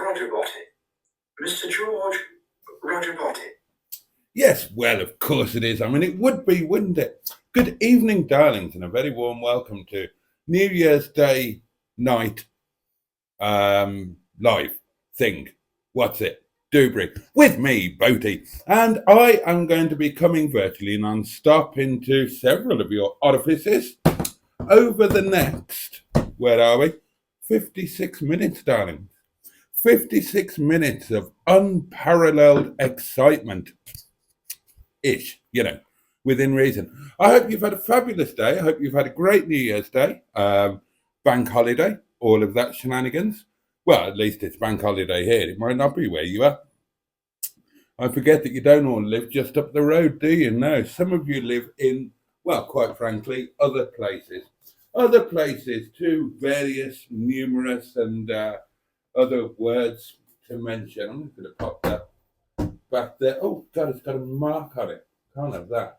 Roger Boaty. Mr. George Roger Boaty. Yes, well, of course it is. I mean, it would be, wouldn't it? Good evening, darlings, and a very warm welcome to New Year's Day night live thing. What's it? Dewberry. With me, Boaty. And I am going to be coming virtually non-stop into several of your orifices over the next, where are we? 56 minutes, darling. 56 minutes of unparalleled excitement. Ish, within reason. I hope you've had a fabulous day. I hope you've had a great New Year's Day, bank holiday, all of that shenanigans. Well, at least it's bank holiday here. It might not be where you are. I forget that you don't all live just up the road, do you? No, some of you live in, well, quite frankly, other places. Other places too, various, numerous, and other words to mention. I'm just going to pop that back there. Oh, God, it's got a mark on it. Can't have that.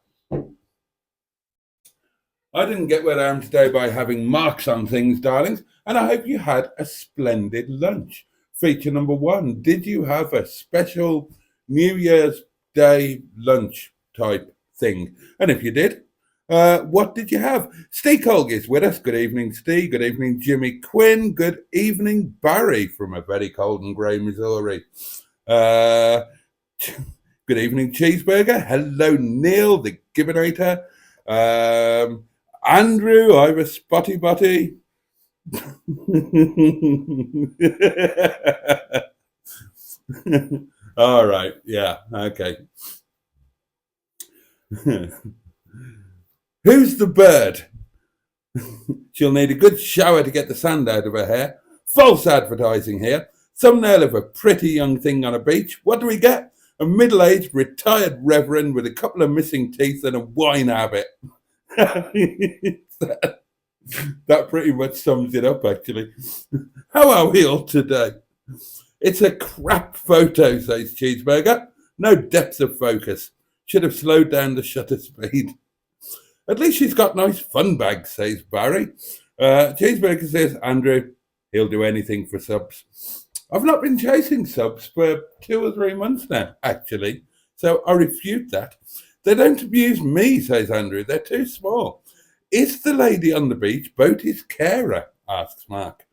I didn't get where I am today by having marks on things, darlings, and I hope you had a splendid lunch. Feature number one, did you have a special New Year's Day lunch type thing? And if you did, what did you have? Steve Colg is with us. Good evening, Steve. Good evening, Jimmy Quinn. Good evening, Barry from a very cold and grey Missouri. Good evening, Cheeseburger. Hello, Neil, the Gibbinator. Andrew, I have a spotty butty. All right, yeah, okay. Who's the bird? She'll need a good shower to get the sand out of her hair. False advertising here. Thumbnail of a pretty young thing on a beach. What do we get? A middle-aged retired reverend with a couple of missing teeth and a wine habit. That pretty much sums it up, actually. How are we all today? It's a crap photo, says Cheeseburger. No depth of focus. Should have slowed down the shutter speed. At least she's got nice fun bags, says Barry. Cheeseburger says, Andrew, he'll do anything for subs. I've not been chasing subs for 2 or 3 months now, actually. So I refute that. They don't abuse me, says Andrew. They're too small. Is the lady on the beach Boaty's carer? Asks Mark.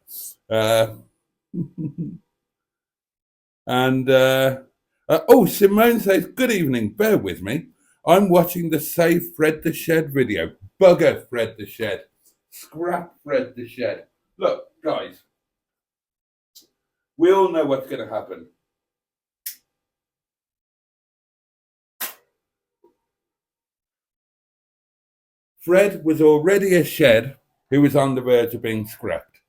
Simone says, good evening, bear with me. I'm watching the Save Fred the Shed video. Bugger Fred the Shed. Scrap Fred the Shed. Look, guys, we all know what's going to happen. Fred was already a shed who was on the verge of being scrapped.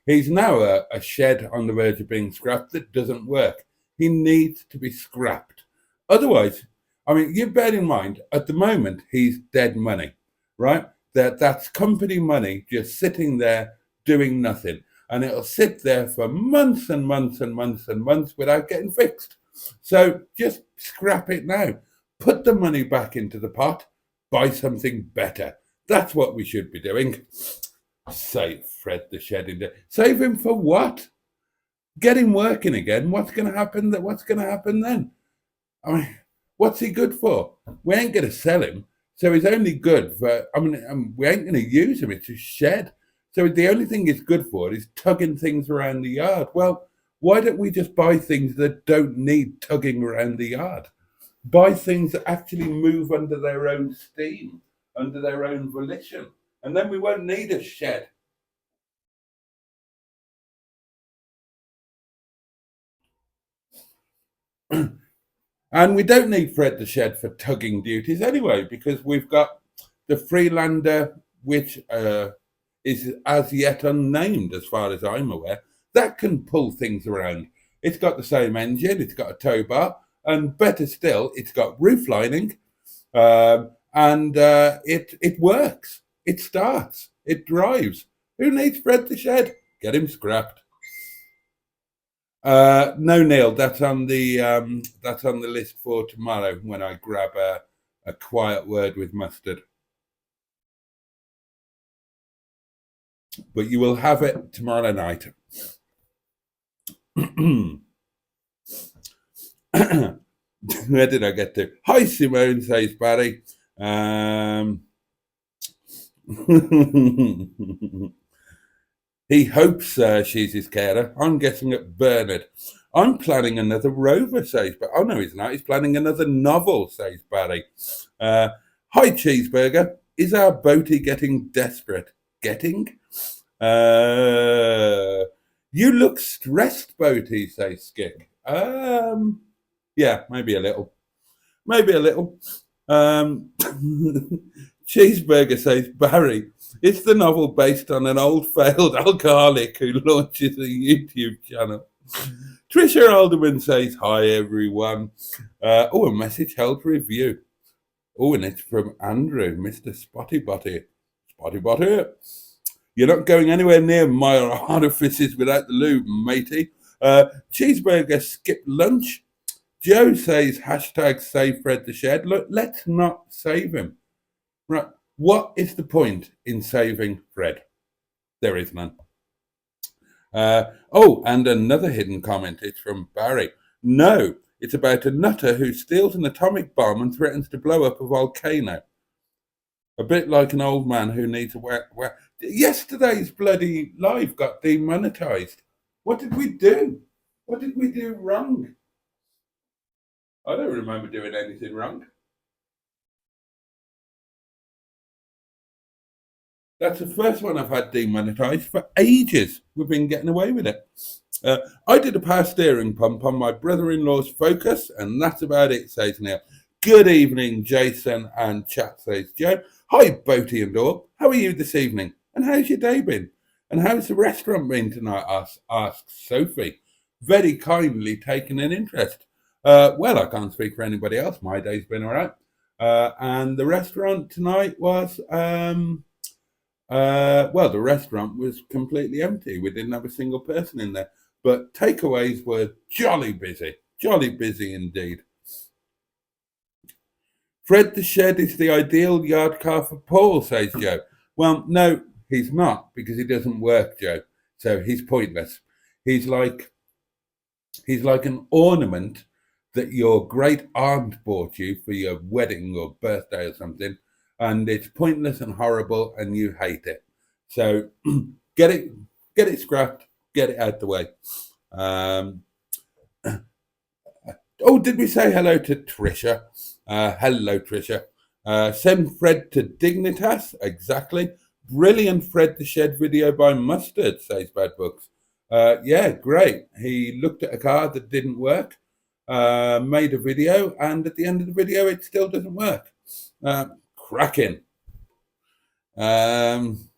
He's now a shed on the verge of being scrapped that doesn't work. He needs to be scrapped. Otherwise, I mean, you bear in mind, at the moment, he's dead money, right? That's company money just sitting there doing nothing. And it'll sit there for months and months and months and months without getting fixed. So just scrap it now. Put the money back into the pot, buy something better. That's what we should be doing. Save Fred the shed in there. Save him for what? Get him working again. What's going to happen? What's going to happen then? I mean, what's he good for? We ain't going to sell him, so he's only good for. I mean, we ain't going to use him. It's a shed, so the only thing he's good for is tugging things around the yard. Well, why don't we just buy things that don't need tugging around the yard? Buy things that actually move under their own steam, under their own volition, and then we won't need a shed. And we don't need Fred the Shed for tugging duties anyway, because we've got the Freelander, which is as yet unnamed as far as I'm aware, that can pull things around. It's got the same engine, it's got a tow bar, and better still, it's got roof lining, and it works. It starts. It drives. Who needs Fred the Shed? Get him scrapped. No, Neil, that's on the list for tomorrow when I grab a quiet word with mustard. But you will have it tomorrow night. Where did I get to? Hi, Simone, says Barry. He hopes she's his carer. I'm guessing at Bernard. I'm planning another rover, says Barry. Oh, no, he's not. He's planning another novel, says Barry. Hi, Cheeseburger. Is our Boaty getting desperate? Getting? You look stressed, Boaty, says Skip. Yeah, maybe a little. Maybe a little. Cheeseburger says, Barry, it's the novel based on an old failed alcoholic who launches a YouTube channel. Trisha Alderman says, hi, everyone. A message held review. Oh, and it's from Andrew, Mr. Spotty Botty. Spotty Botty. You're not going anywhere near my orifices without the lube, matey. Cheeseburger skipped lunch. Joe says, hashtag save Fred the Shed. Look, let's not save him. Right. What is the point in saving Fred? There is none. And another hidden comment. It's from Barry. No, it's about a nutter who steals an atomic bomb and threatens to blow up a volcano. A bit like an old man who needs a Yesterday's bloody live got demonetized. What did we do? What did we do wrong? I don't remember doing anything wrong. That's the first one I've had demonetized for ages. We've been getting away with it. I did a power steering pump on my brother-in-law's Focus, and that's about it, says Neil. Good evening, Jason and chat, says Joe. Hi, Boaty and all. How are you this evening? And how's your day been? And how's the restaurant been tonight? Asks Sophie, very kindly taking an interest. Well, I can't speak for anybody else. My day's been all right. And the restaurant tonight was, the restaurant was completely empty. We didn't have a single person in there. But takeaways were jolly busy indeed. Fred the Shed is the ideal yard car for Paul, says Joe. Well, no, he's not, because he doesn't work, Joe. So he's pointless. He's like an ornament that your great aunt bought you for your wedding or birthday or something, and it's pointless and horrible, and you hate it. So get it scrapped, get it out the way. Did we say hello to Trisha? Hello, Trisha. Send Fred to Dignitas. Exactly. Brilliant Fred the Shed video by Mustard, says Bad Books. Yeah, great. He looked at a car that didn't work, made a video, and at the end of the video, it still doesn't work. Cracking. Um,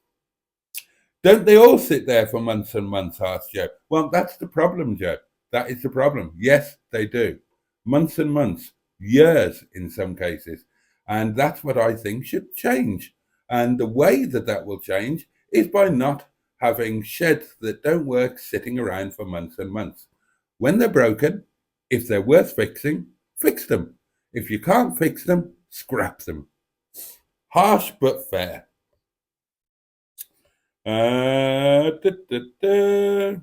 don't they all sit there for months and months, asked Joe. Well, that's the problem, Joe. That is the problem. Yes, they do. Months and months, years in some cases. And that's what I think should change. And the way that that will change is by not having sheds that don't work sitting around for months and months. When they're broken, if they're worth fixing, fix them. If you can't fix them, scrap them. Harsh but fair. Da, da, da.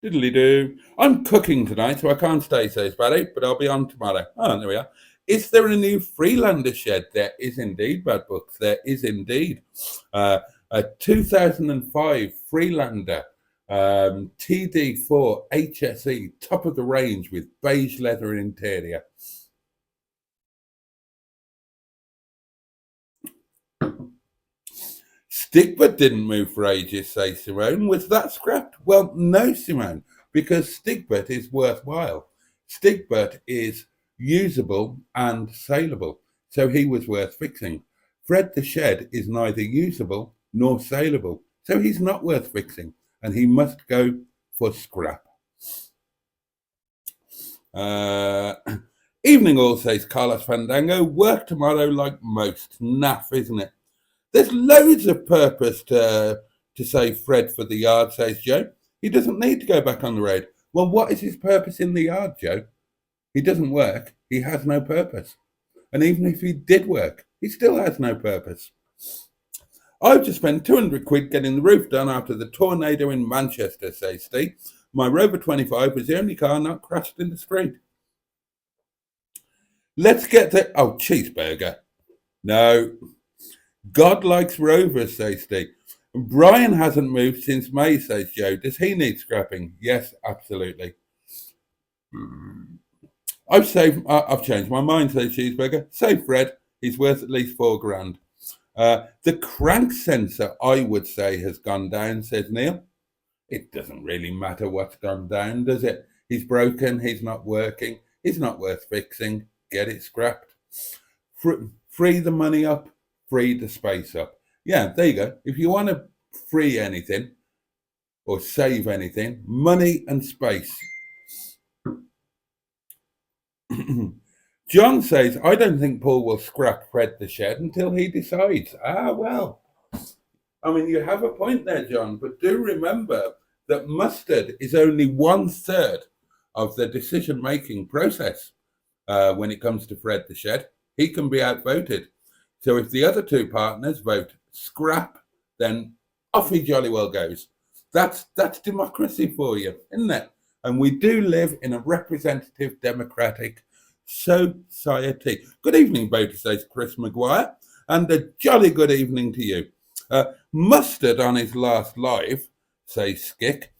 Diddly do. I'm cooking tonight, so I can't stay, says Barry, but I'll be on tomorrow. Oh, there we are. Is there a new Freelander shed? There is indeed, Bad Books. There is indeed. A 2005 Freelander TD4 HSE, top of the range with beige leather interior. Stigbert didn't move for ages, says Simone. Was that scrapped? Well, no, Simone, because Stigbert is worthwhile. Stigbert is usable and saleable, so he was worth fixing. Fred the Shed is neither usable nor saleable, so he's not worth fixing, and he must go for scrap. Evening all, says Carlos Fandango. Work tomorrow like most. Naff, isn't it? There's loads of purpose to save Fred for the yard, says Joe. He doesn't need to go back on the road. Well, what is his purpose in the yard, Joe? He doesn't work. He has no purpose. And even if he did work, he still has no purpose. I've just spent 200 quid getting the roof done after the tornado in Manchester, says Steve. My Rover 25 was the only car not crashed in the street. Let's get to... Oh, cheeseburger. No. God likes Rovers, says Steve. Brian hasn't moved since May, says Joe. Does he need scrapping? Yes, absolutely. I've changed my mind, says Cheeseburger. Save Fred. He's worth at least £4,000. The crank sensor, I would say, has gone down, says Neil. It doesn't really matter what's gone down, does it? He's broken. He's not working. He's not worth fixing. Get it scrapped. Free the money up. Free the space up. Yeah, there you go. If you want to free anything or save anything, money and space. John says, I don't think Paul will scrap Fred the Shed until he decides. Ah, well. I mean, you have a point there, John, but do remember that mustard is only 1/3 of the decision-making process when it comes to Fred the Shed. He can be outvoted. So if the other two partners vote scrap, then off he jolly well goes. That's democracy for you, isn't it? And we do live in a representative democratic society. Good evening, Boaty, says Chris Maguire, and a jolly good evening to you. Mustard on his last live, says Skick,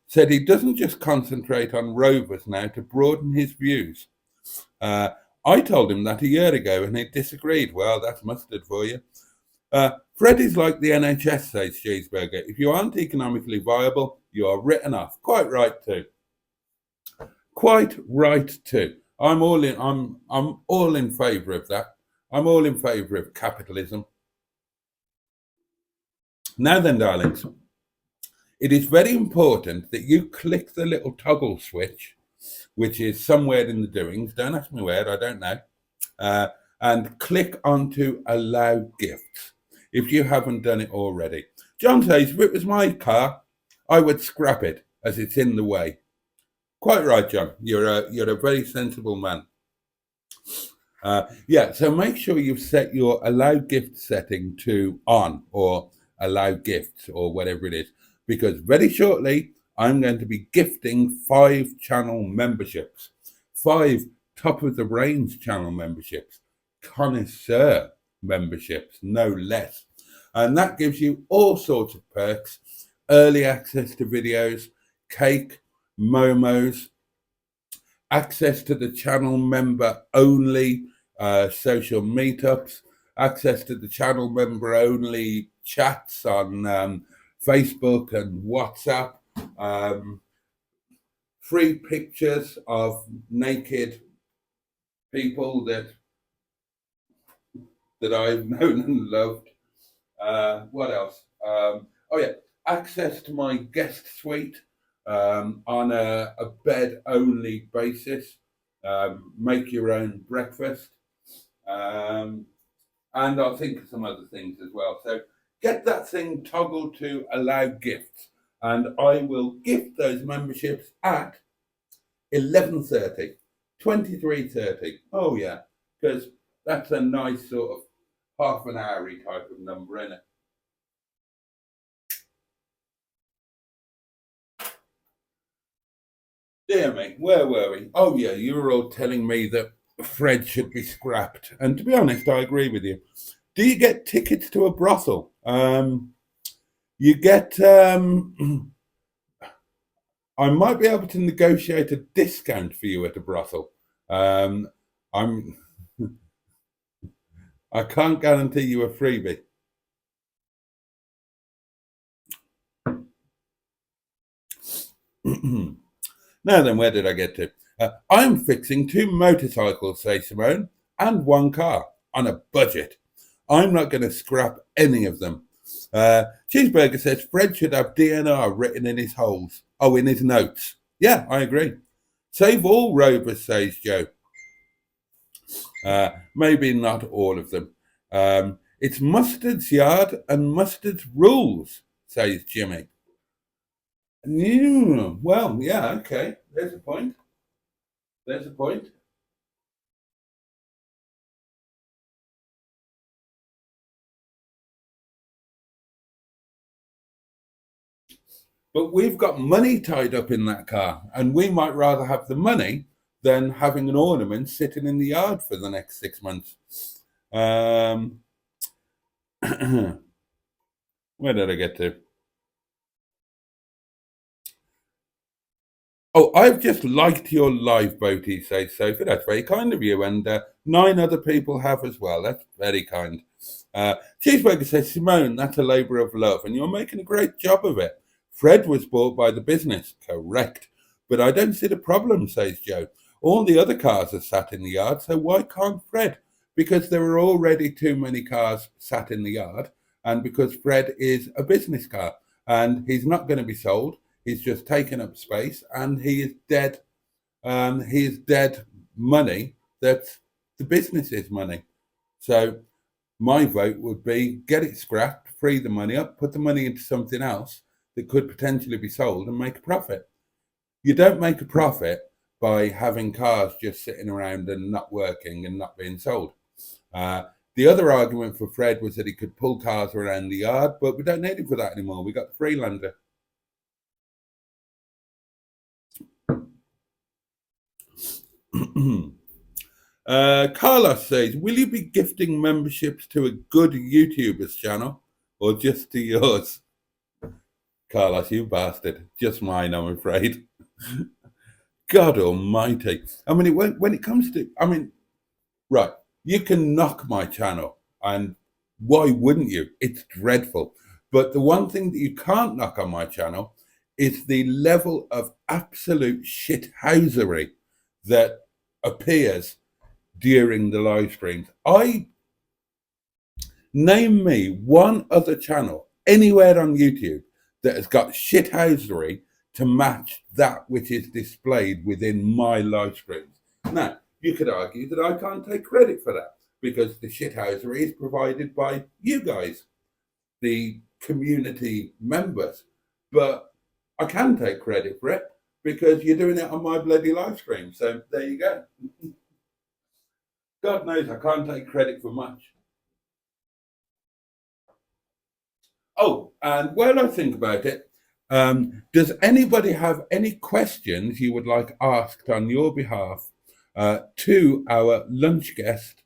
said he doesn't just concentrate on Rovers now to broaden his views. I told him that a year ago and he disagreed. Well, that's mustard for you. Fred is like the NHS, says Cheeseburger. If you aren't economically viable, you are written off. Quite right too. Quite right too. I'm all in favour of that. I'm all in favour of capitalism. Now then, darlings, it is very important that you click the little toggle switch, which is somewhere in the doings. Don't ask me where, I don't know. And click onto allow gifts if you haven't done it already. John says, if it was my car, I would scrap it as it's in the way. Quite right, John. You're a very sensible man. Yeah, so make sure you've set your allow gift setting to on or allow gifts or whatever it is, because very shortly I'm going to be gifting 5 channel memberships, 5 top of the range channel memberships, connoisseur memberships, no less. And that gives you all sorts of perks, early access to videos, cake, momos, access to the channel member only social meetups, access to the channel member only chats on Facebook and WhatsApp, free pictures of naked people that that I've known and loved. What else? Oh yeah, access to my guest suite on a bed only basis. Make your own breakfast, um, and I'll think of some other things as well. So get that thing toggled to allow gifts, and I will gift those memberships at 11:30, 23:30. Oh yeah, because that's a nice sort of half an hour type of number, isn't it? Dear me, where were we? Oh yeah, you were all telling me that Fred should be scrapped, and to be honest, I agree with you. Do you get tickets to a brothel? You get. I might be able to negotiate a discount for you at a brothel. Um, I'm. I can't guarantee you a freebie. Now then, where did I get to? I'm fixing two motorcycles, say Simone, and one car on a budget. I'm not going to scrap any of them. Cheeseburger says Fred should have DNR written in his holes. Oh, in his notes. Yeah, I agree. Save all rovers, says Joe. Maybe not all of them. It's Mustard's yard and Mustard's rules, says Jimmy. Well, yeah, okay. There's a point. There's a point. But we've got money tied up in that car, and we might rather have the money than having an ornament sitting in the yard for the next 6 months. Um, where did I get to? Oh, I've just liked your live, Boaty, says Sophie. That's very kind of you. And 9 other people have as well. That's very kind. Cheeseburger says, Simone, that's a labour of love, and you're making a great job of it. Fred was bought by the business. Correct. But I don't see the problem, says Joe. All the other cars are sat in the yard, so why can't Fred? Because there are already too many cars sat in the yard, and because Fred is a business car, and he's not going to be sold. He's just taken up space, and he is dead. He is dead money. That's the business's money. So my vote would be get it scrapped, free the money up, put the money into something else that could potentially be sold and make a profit. You don't make a profit by having cars just sitting around and not working and not being sold. The other argument for Fred was that he could pull cars around the yard, but we don't need him for that anymore. We got the Freelander. Carlos says, will you be gifting memberships to a good YouTuber's channel or just to yours? Carlos, you bastard. Just mine, I'm afraid. God almighty. I mean, when it comes to, I mean, right, you can knock my channel, and why wouldn't you? It's dreadful. But the one thing that you can't knock on my channel is the level of absolute shithousery that appears during the live streams. Name me one other channel anywhere on YouTube that has got shithousery to match that which is displayed within my live streams. Now, you could argue that I can't take credit for that because the shithousery is provided by you guys, the community members. But I can take credit for it because you're doing it on my bloody live stream. So there you go. God knows I can't take credit for much. Oh, and while I think about it, does anybody have any questions you would like asked on your behalf to our lunch guest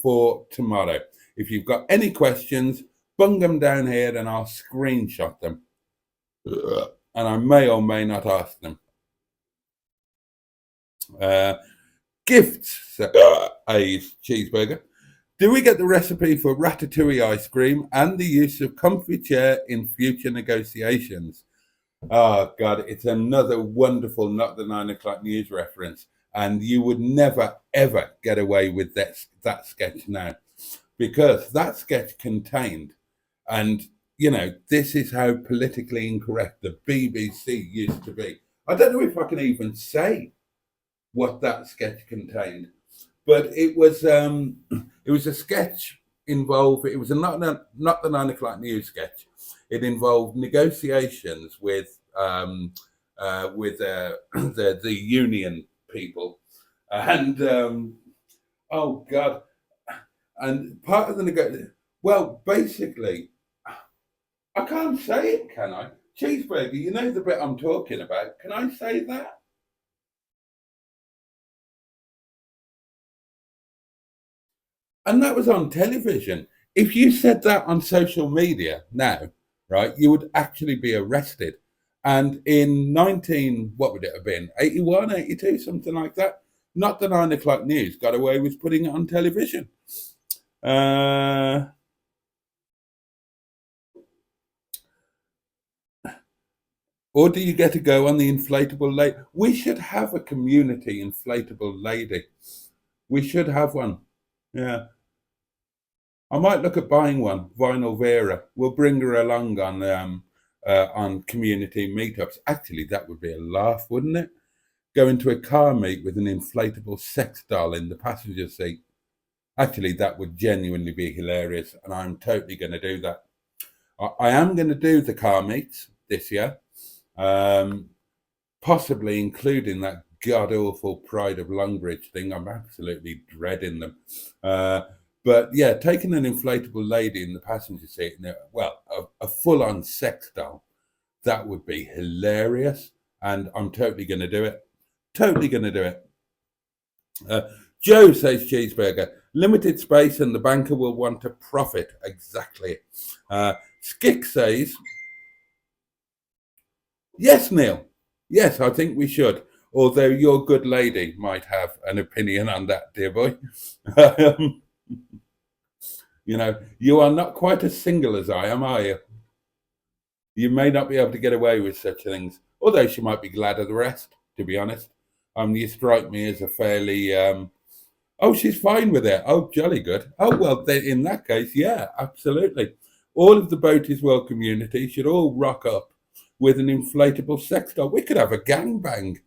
for tomorrow? If you've got any questions, bung them down here and I'll screenshot them. And I may or may not ask them. Gifts, A's Cheeseburger. Do we get the recipe for ratatouille ice cream and the use of comfy chair in future negotiations? Oh, God, it's another wonderful Not the 9 o'clock news reference. And you would never, ever get away with that sketch now. because that sketch contained, and this is how politically incorrect the BBC used to be. I don't know if I can even say what that sketch contained, but it was a sketch involved. It was a not the 9 o'clock news sketch. It involved negotiations with the union people, and oh god, and part of the well, basically, I can't say it, can I? Cheeseburger, you know the bit I'm talking about. Can I say that? And that was on television. If you said that on social media now, right, you would actually be arrested. And in 19, what would it have been? 81, 82, something like that. Not the 9 o'clock news got away with putting it on television. Or do you get to go on the inflatable lady? We should have a community inflatable lady. We should have one. Yeah. I might look at buying one, Vinyl Vera. We'll bring her along on community meetups. Actually, that would be a laugh, wouldn't it? Go into a car meet with an inflatable sex doll in the passenger seat. Actually, that would genuinely be hilarious, and I'm totally going to do that. I am going to do the car meets this year, possibly including that god awful Pride of Longbridge thing. I'm absolutely dreading them. But yeah, taking an inflatable lady in the passenger seat, well, a full on sex doll, that would be hilarious. And I'm totally going to do it. Totally going to do it. Joe says cheeseburger, limited space and the banker will want to profit. Exactly. Skick says, yes, Neil. Yes, I think we should. Although your good lady might have an opinion on that, dear boy. You are not quite as single as I am, are you? You may not be able to get away with such things. Although she might be glad of the rest, to be honest. You strike me as a fairly oh, she's fine with it. Oh, jolly good. Oh, well, then in that case, yeah, absolutely. All of the Boaty's World community should all rock up with an inflatable sex doll. We could have a gangbang.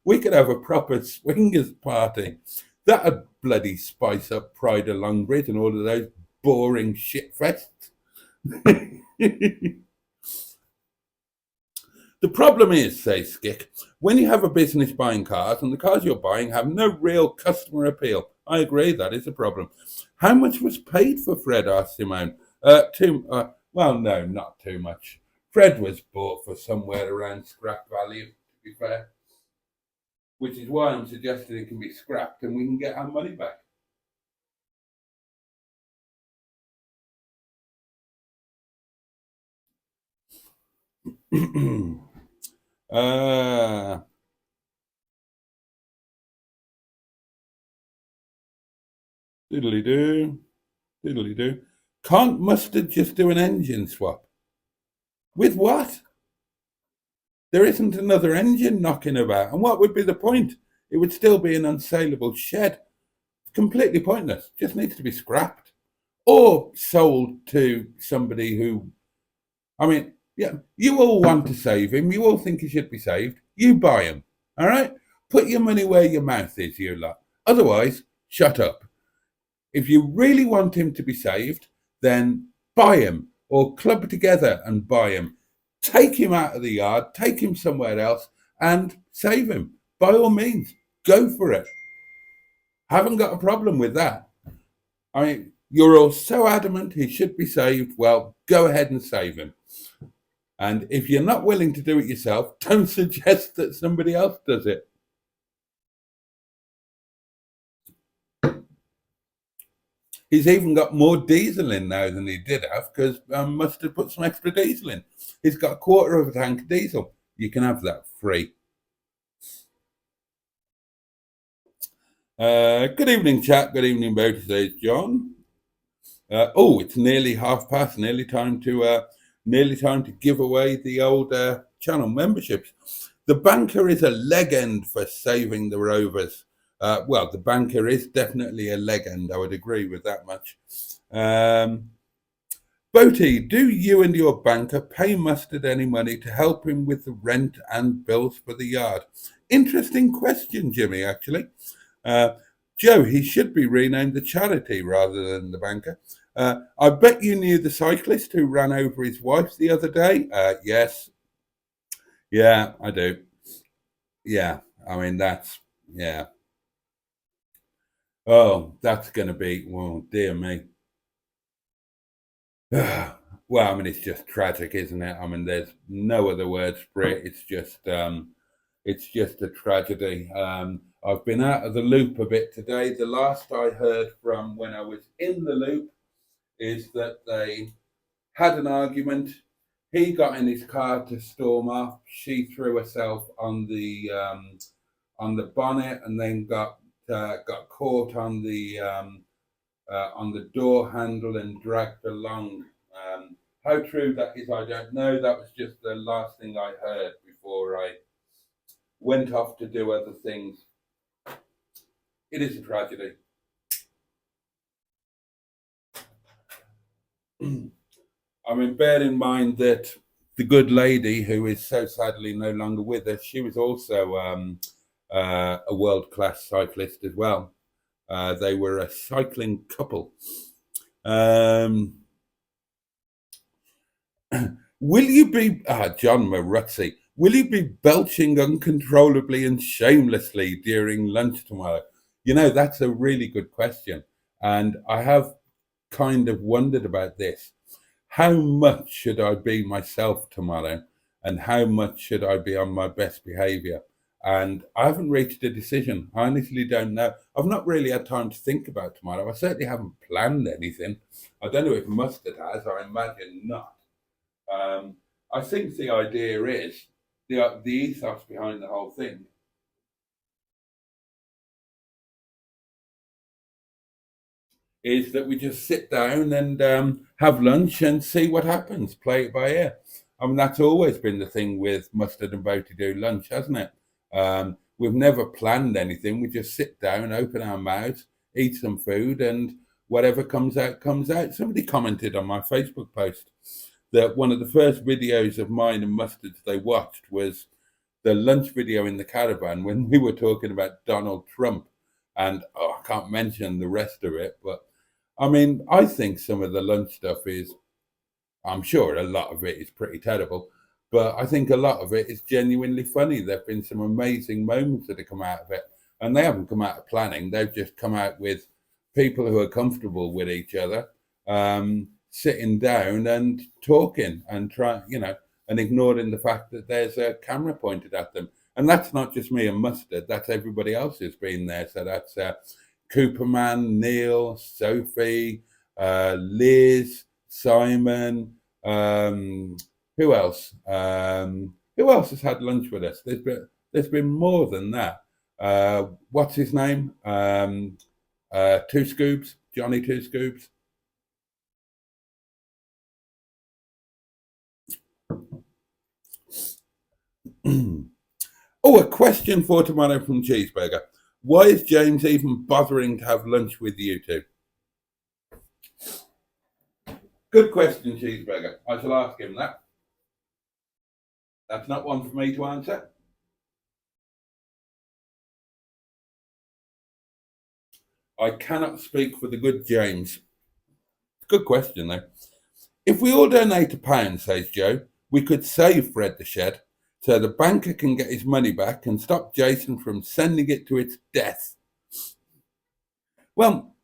We could have a proper swingers party. That'd bloody spice up Pride of Longbridge and all of those boring shit fests. The problem is, says Skick, when you have a business buying cars and the cars you're buying have no real customer appeal. I agree, that is a problem. How much was paid for Fred, asked Simone? Well, no, not too much. Fred was bought for somewhere around scrap value, to be fair. Which is why I'm suggesting it can be scrapped and we can get our money back. Diddly do, diddly do. Can't Mustard just do an engine swap? With what? There isn't another engine knocking about. And what would be the point? It would still be an unsaleable shed. Completely pointless. Just needs to be scrapped. Or sold to somebody who, I mean, yeah, you all want to save him. You all think he should be saved. You buy him. All right? Put your money where your mouth is, you lot. Otherwise, shut up. If you really want him to be saved, then buy him or club together and buy him. Take him out of the yard, take him somewhere else and save him. By all means, go for it. Haven't got a problem with that. I mean, you're all so adamant he should be saved. Well, go ahead and save him. And if you're not willing to do it yourself, don't suggest that somebody else does it. He's even got more diesel in now than he did have because must have put some extra diesel in. He's got a quarter of a tank of diesel. You can have that free. Good evening, chat. Good evening, Boaty, says John. It's nearly past. Nearly time to give away the old channel memberships. The banker is a leg end for saving the Rovers. Well, the banker is definitely a legend. I would agree with that much. Um, Boaty, do you and your banker pay Mustard any money to help him with the rent and bills for the yard? Interesting question, Jimmy, actually. Uh, Joe, he should be renamed the charity rather than the banker. I bet you knew the cyclist who ran over his wife the other day. Yes, yeah, I do. Yeah, I mean, yeah. Oh, that's going to be, well, dear me. Well, I mean, it's just tragic, isn't it? I mean, there's no other words for it. It's just a tragedy. I've been out of the loop a bit today. The last I heard from when I was in the loop is that they had an argument. He got in his car to storm off. She threw herself on the bonnet and then got caught on the door handle and dragged along. How true that is, I don't know. That was just the last thing I heard before I went off to do other things. It is a tragedy. I mean, bear in mind that the good lady, who is so sadly no longer with us, she was also a world class cyclist as well. They were a cycling couple. Um, will you be, John Maruzzi, will you be belching uncontrollably and shamelessly during lunch tomorrow? You know, that's a really good question. And I have kind of wondered about this. How much should I be myself tomorrow? And how much should I be on my best behavior? And I haven't reached a decision. I honestly don't know. I've not really had time to think about tomorrow. I certainly haven't planned anything. I don't know if Mustard has. I imagine not. I think the idea is the ethos behind the whole thing is that we just sit down and have lunch and see what happens, play it by ear. I mean, that's always been the thing with Mustard and Boaty do lunch, hasn't it? We've never planned anything. We just sit down, open our mouths, eat some food, and whatever comes out, comes out. Somebody commented on my Facebook post that one of the first videos of mine and Mustard's they watched was the lunch video in the caravan when we were talking about Donald Trump. And I can't mention the rest of it, but I mean, I think some of the lunch stuff is, I'm sure a lot of it is pretty terrible, but I think a lot of it is genuinely funny. There have been some amazing moments that have come out of it, and they haven't come out of planning. They've just come out with people who are comfortable with each other, sitting down and talking and trying, and ignoring the fact that there's a camera pointed at them. And that's not just me and Mustard, that's everybody else who's been there. So that's Cooperman, Neil, Sophie, Liz, Simon. Who else? Who else has had lunch with us? There's been more than that. What's his name? Two Scoops, Johnny Two Scoops. Oh, a question for tomorrow from Cheeseburger. Why is James even bothering to have lunch with you two? Good question, Cheeseburger. I shall ask him that. That's not one for me to answer. I cannot speak for the good James. Good question, though. If we all donate £1, says Joe, we could save Fred the Shed so the banker can get his money back and stop Jason from sending it to its death. Well,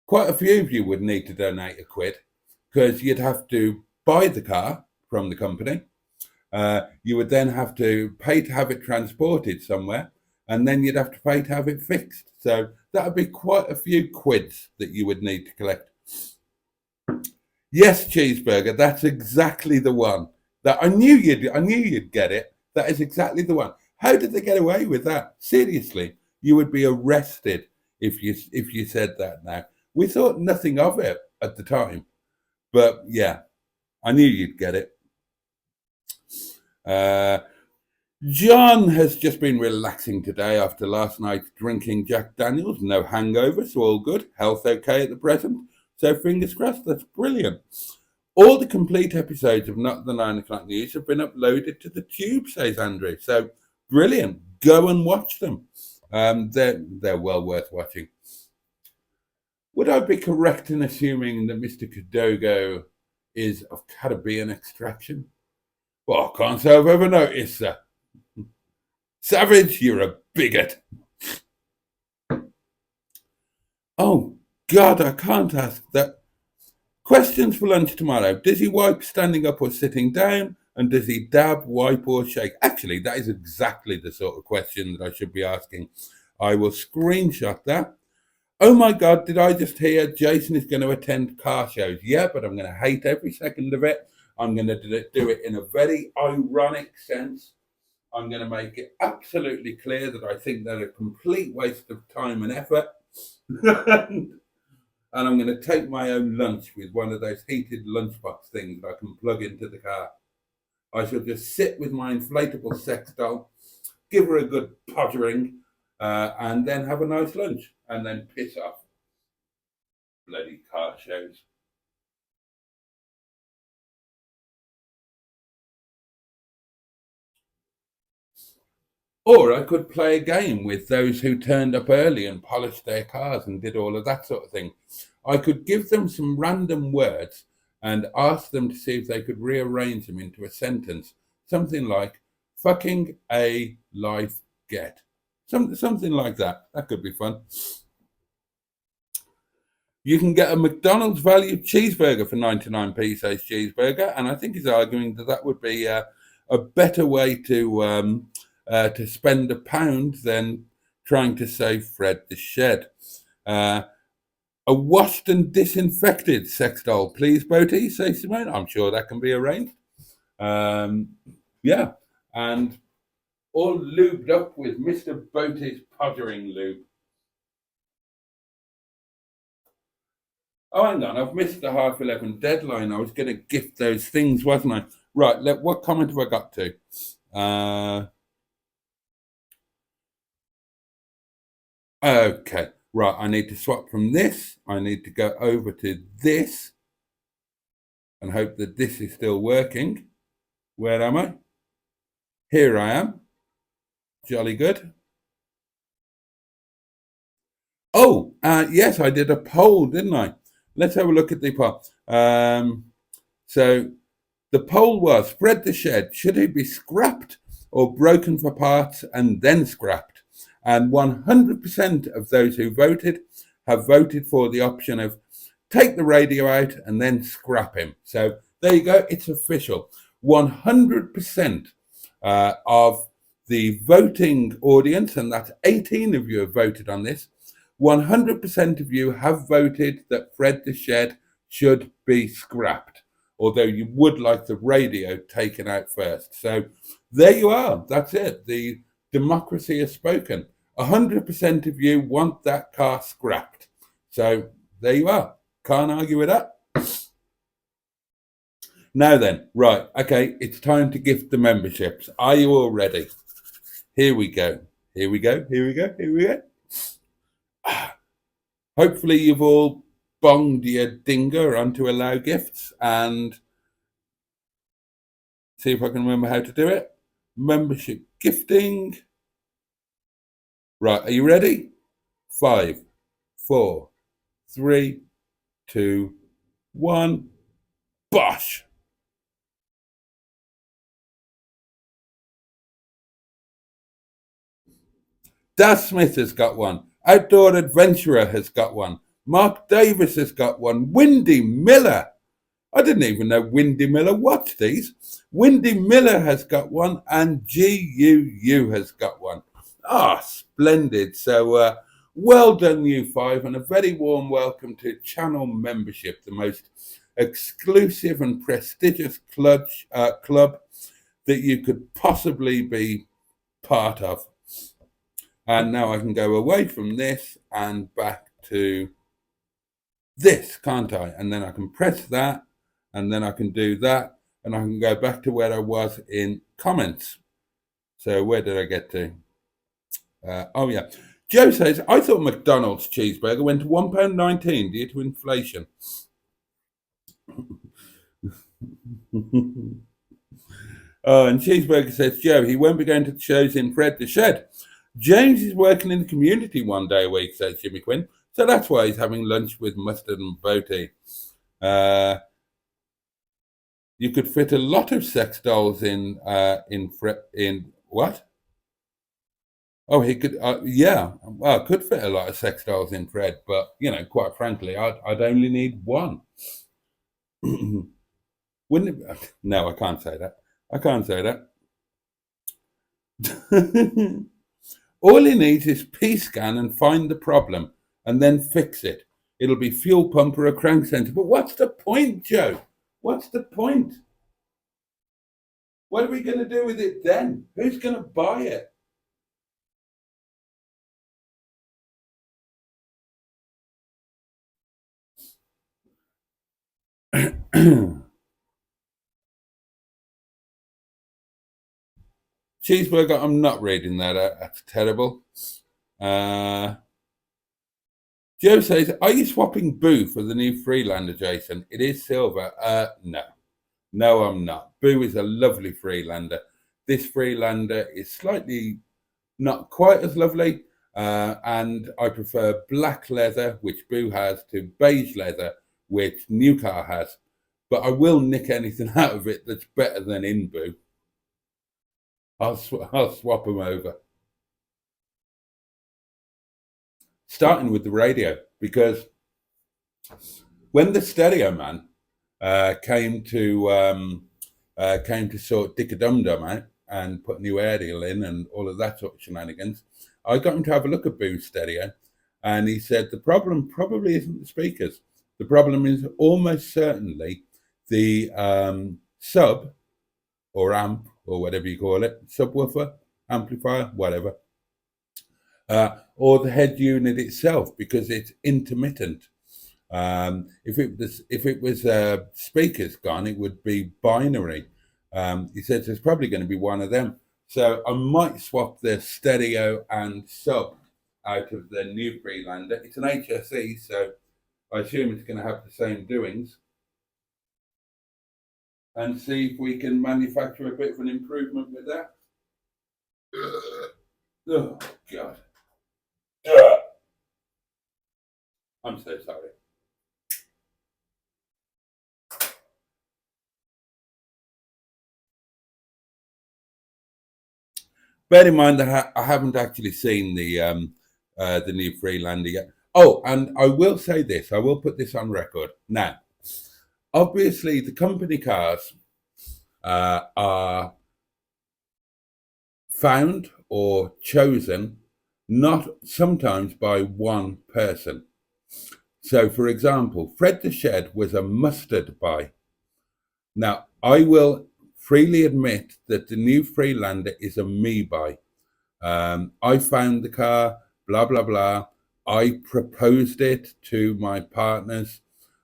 quite a few of you would need to donate £1 because you'd have to buy the car from the company. You would then have to pay to have it transported somewhere, and then you'd have to pay to have it fixed. So that would be quite a few quids that you would need to collect. Yes, Cheeseburger, that's exactly the one. That I knew you'd get it. That is exactly the one. How did they get away with that? Seriously, you would be arrested if you said that now. We thought nothing of it at the time. But yeah, I knew you'd get it. John has just been relaxing today after last night's drinking Jack Daniels. No hangover, so all good. Health okay at the present. So fingers crossed, that's brilliant. All the complete episodes of Not the 9 o'clock News have been uploaded to the Tube, says Andrew. So brilliant. Go and watch them. They're well worth watching. Would I be correct in assuming that Mr. Kadogo is of Caribbean extraction? Well, I can't say I've ever noticed, sir. Savage, you're a bigot. Oh, God, I can't ask that. Questions for lunch tomorrow. Does he wipe standing up or sitting down? And does he dab, wipe, or shake? Actually, that is exactly the sort of question that I should be asking. I will screenshot that. Oh my God, did I just hear Jason is going to attend car shows? Yeah, but I'm going to hate every second of it. I'm going to do it in a very ironic sense. I'm going to make it absolutely clear that I think they're a complete waste of time and effort. And I'm going to take my own lunch with one of those heated lunchbox things that I can plug into the car. I shall just sit with my inflatable sex doll, give her a good pottering, and then have a nice lunch, and then piss off. Bloody car shows. Or I could play a game with those who turned up early and polished their cars and did all of that sort of thing. I could give them some random words and ask them to see if they could rearrange them into a sentence. Something like, fucking a life get. Something like that. That could be fun. You can get a McDonald's value cheeseburger for 99p, says Cheeseburger, and I think he's arguing that that would be a better way to spend £1 than trying to save Fred the Shed. A washed and disinfected sex doll, please, Boaty, says Simone. I'm sure that can be arranged. Yeah, and all lubed up with Mr. Boaty's pottering lube. Oh, hang on, I've missed the 11:30 deadline. I was going to gift those things, wasn't I? Right, what comment have I got to? Okay, right, I need to swap from this. I need to go over to this and hope that this is still working. Where am I? Here I am. Jolly good. Oh, yes, I did a poll, didn't I? Let's have a look at the poll. So the poll was, Fred the Shed, should he be scrapped or broken for parts and then scrapped? And 100% of those who voted have voted for the option of take the radio out and then scrap him. So there you go, it's official. 100% of the voting audience, and that's 18 of you have voted on this, 100% of you have voted that Fred the Shed should be scrapped, although you would like the radio taken out first. So there you are. That's it. The democracy has spoken. 100% of you want that car scrapped. So there you are. Can't argue with that. Now then, right, okay, it's time to gift the memberships. Are you all ready? Here we go. Here we go. Here we go. Here we go. Hopefully you've all bonged your dinger onto allow gifts and see if I can remember how to do it. Membership gifting. Right, are you ready? 5, 4, 3, 2, 1. Bosh! Das Smith has got one. Outdoor Adventurer has got one. Mark Davis has got one. Windy Miller. I didn't even know Windy Miller watched these. Windy Miller has got one, and GUU has got one. Ah, splendid. So well done, you five, and a very warm welcome to channel membership, the most exclusive and prestigious club that you could possibly be part of. And now I can go away from this and back to this, can't I? And then I can press that, and then I can do that, and I can go back to where I was in comments. So where did I get to? Oh yeah. Joe says, I thought McDonald's cheeseburger went to £1.19 due to inflation. Oh, and Cheeseburger says, Joe, he won't be going to the shows in Fred the Shed. James is working in the community one day a week, says Jimmy Quinn. So that's why he's having lunch with Mustard and Boaty. You could fit a lot of sex dolls in what? Oh, he could. Yeah, well, I could fit a lot of sex dolls in Fred, but quite frankly, I'd only need one. Wouldn't it? No, I can't say that. I can't say that. All he needs is P-scan and find the problem, and then fix it. It'll be fuel pump or a crank sensor. But what's the point, Joe? What's the point? What are we going to do with it then? Who's going to buy it? Cheeseburger, I'm not reading that out. That's terrible. Joe says, are you swapping Boo for the new Freelander, Jason? It is silver. No. No, I'm not. Boo is a lovely Freelander. This Freelander is slightly not quite as lovely, and I prefer black leather, which Boo has, to beige leather, which New Car has. But I will nick anything out of it that's better than in Boo. I'll swap them over. Starting with the radio, because when the Stereo Man came to sort Dick a Dum Dum out and put a new aerial in and all of that sort of shenanigans, I got him to have a look at Boo's stereo, and he said the problem probably isn't the speakers. The problem is almost certainly the sub or amp or whatever you call it, subwoofer, amplifier, whatever, or the head unit itself, because it's intermittent. If it was speakers gone, it would be binary. He says there's probably going to be one of them. So I might swap the stereo and sub out of the new Freelander. It's an HSE, so I assume it's going to have the same doings. And see if we can manufacture a bit of an improvement with that. Oh, God. I'm so sorry. Bear in mind that I haven't actually seen the new Freelander yet. Oh, and I will say this. I will put this on record. Now, obviously, the company cars are found or chosen not sometimes by one person. So, for example, Fred the Shed was a Mustard buy. Now, I will freely admit that the new Freelander is a me buy. I found the car, blah, blah, blah. I proposed it to my partners,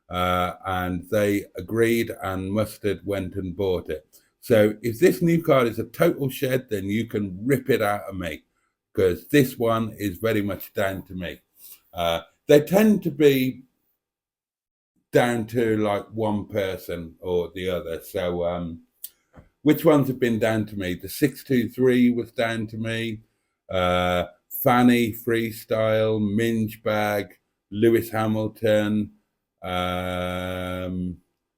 and they agreed, and Mustard went and bought it. So if this new car is a total shed, then you can rip it out of me, because this one is very much down to me. They tend to be down to like one person or the other. So which ones have been down to me? The 623 was down to me. Fanny Freestyle, Minge Bag, Lewis Hamilton.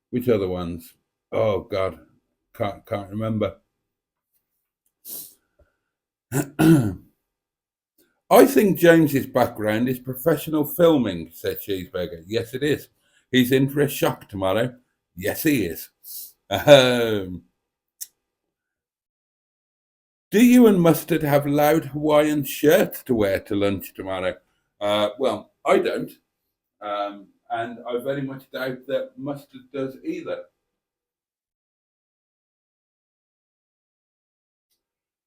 Which other ones? Oh God, can't remember. I think James's background is professional filming, said Cheeseburger. Yes, it is. He's in for a shock tomorrow. Yes, he is. Do you and Mustard have loud Hawaiian shirts to wear to lunch tomorrow? Well, I don't. And I very much doubt that Mustard does either.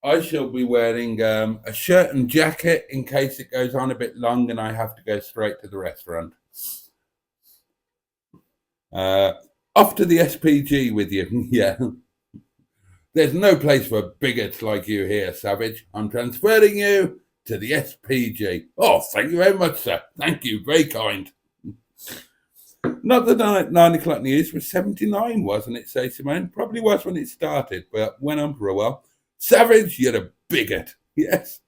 I shall be wearing a shirt and jacket in case it goes on a bit long and I have to go straight to the restaurant. Off to the SPG with you. Yeah. There's no place for bigots like you here, Savage. I'm transferring you to the SPG. Oh, thank you very much, sir. Thank you, very kind. Not the 9 o'clock news was 79, wasn't it, say Simone? Probably was when it started, but went on for a while. Savage, you're a bigot. Yes.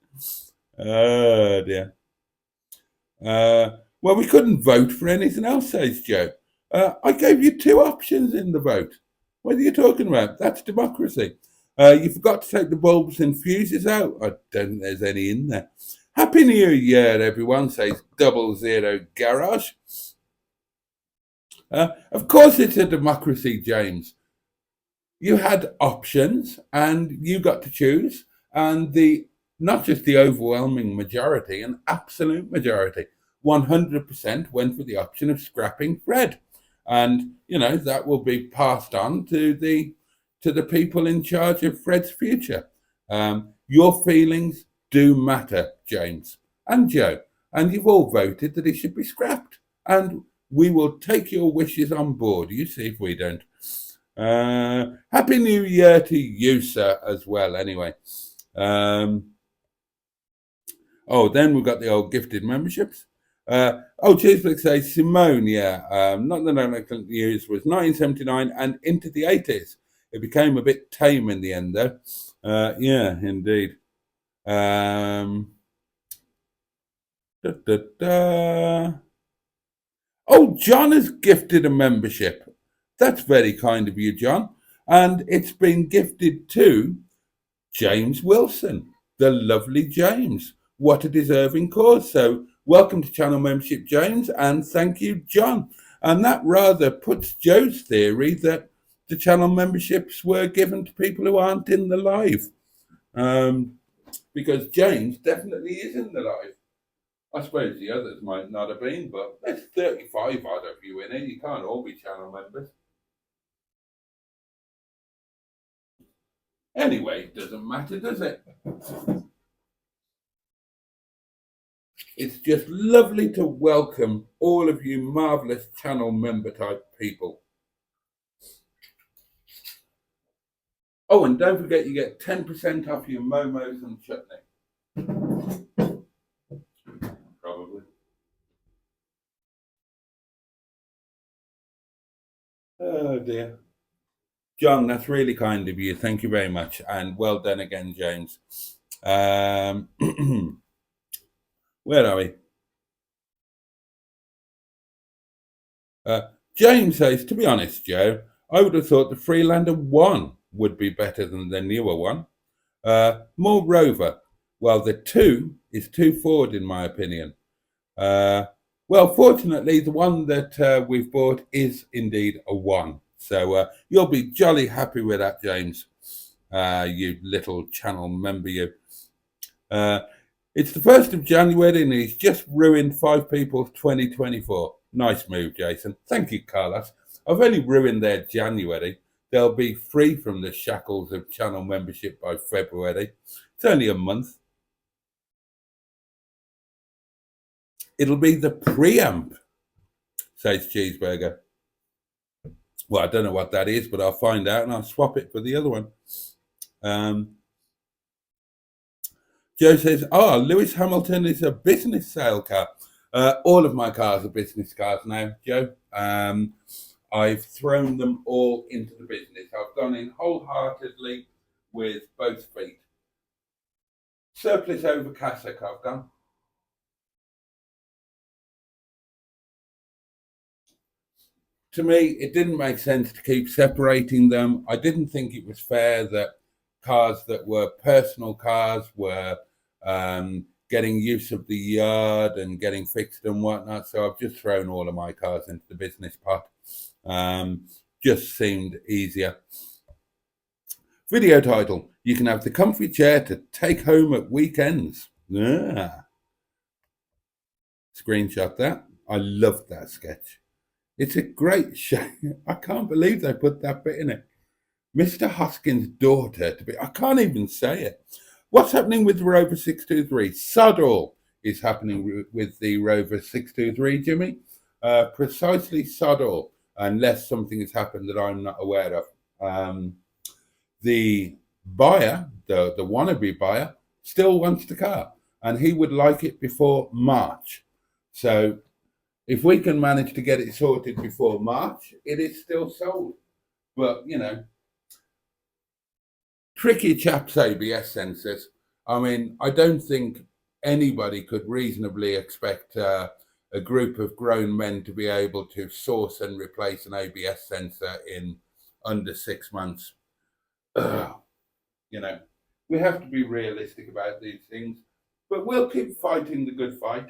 Oh, dear. Well, we couldn't vote for anything else, says Joe. I gave you 2 options in the vote. What are you talking about? That's democracy. You forgot to take the bulbs and fuses out. I don't think there's any in there. Happy New Year, everyone, says 00 Garage. Of course it's a democracy, James. You had options and you got to choose, and not just the overwhelming majority, an absolute majority, 100% went for the option of scrapping Fred. And, that will be passed on to the people in charge of Fred's future. Your feelings do matter, James and Joe, and you've all voted that he should be scrapped. And we will take your wishes on board. You see if we don't. Happy New Year to you, sir, as well, anyway. Then we've got the old gifted memberships. Cheeseflix says, Simone, not the National News was 1979 and into the 80s. It became a bit tame in the end, though. Yeah, indeed. John has gifted a membership. That's very kind of you, John. And it's been gifted to James Wilson, the lovely James. What a deserving cause. So welcome to channel membership, James, and thank you, John. And that rather puts Joe's theory that the channel memberships were given to people who aren't in the live. Because James definitely is in the live. I suppose the others might not have been, but there's 35 odd of you in it. You can't all be channel members. Anyway, it doesn't matter, does it? It's just lovely to welcome all of you marvellous channel member type people. Oh, and don't forget you get 10% off your momos and chutney. Probably. Oh dear. John, that's really kind of you. Thank you very much. And well done again, James. Where are we? James says, to be honest, Joe, I would have thought the Freelander 1 would be better than the newer one. More Rover. Well, the 2 is too forward, in my opinion. Well, fortunately, the one that we've bought is indeed a 1. So you'll be jolly happy with that, James, you little channel member, you. It's the 1st of January and he's just ruined 5 people's 2024. Nice move, Jason. Thank you, Carlos. I've only ruined their January. They'll be free from the shackles of channel membership by February. It's only a month. It'll be the preamp, says Cheeseburger. Well, I don't know what that is, but I'll find out and I'll swap it for the other one. Joe says, Lewis Hamilton is a business sale car. All of my cars are business cars now, Joe. I've thrown them all into the business. I've gone in wholeheartedly with both feet. Surplus over cassock I've gone. To me, it didn't make sense to keep separating them. I didn't think it was fair that cars that were personal cars were getting use of the yard and getting fixed and whatnot. So I've just thrown all of my cars into the business pot. Just seemed easier. Video title: you can have the comfy chair to take home at weekends. Screenshot that. I love that sketch. It's a great show. I can't believe they put that bit in it. Mr. Hoskins' daughter to be. I can't even say it. What's happening with the Rover 623? Sod all is happening with the Rover 623, Jimmy. Precisely sod all, unless something has happened that I'm not aware of. the buyer, the wannabe buyer, still wants the car, and he would like it before March. So if we can manage to get it sorted before March, it is still sold. But tricky chaps, ABS sensors. I mean, I don't think anybody could reasonably expect a group of grown men to be able to source and replace an ABS sensor in under 6 months. You know, we have to be realistic about these things, but we'll keep fighting the good fight.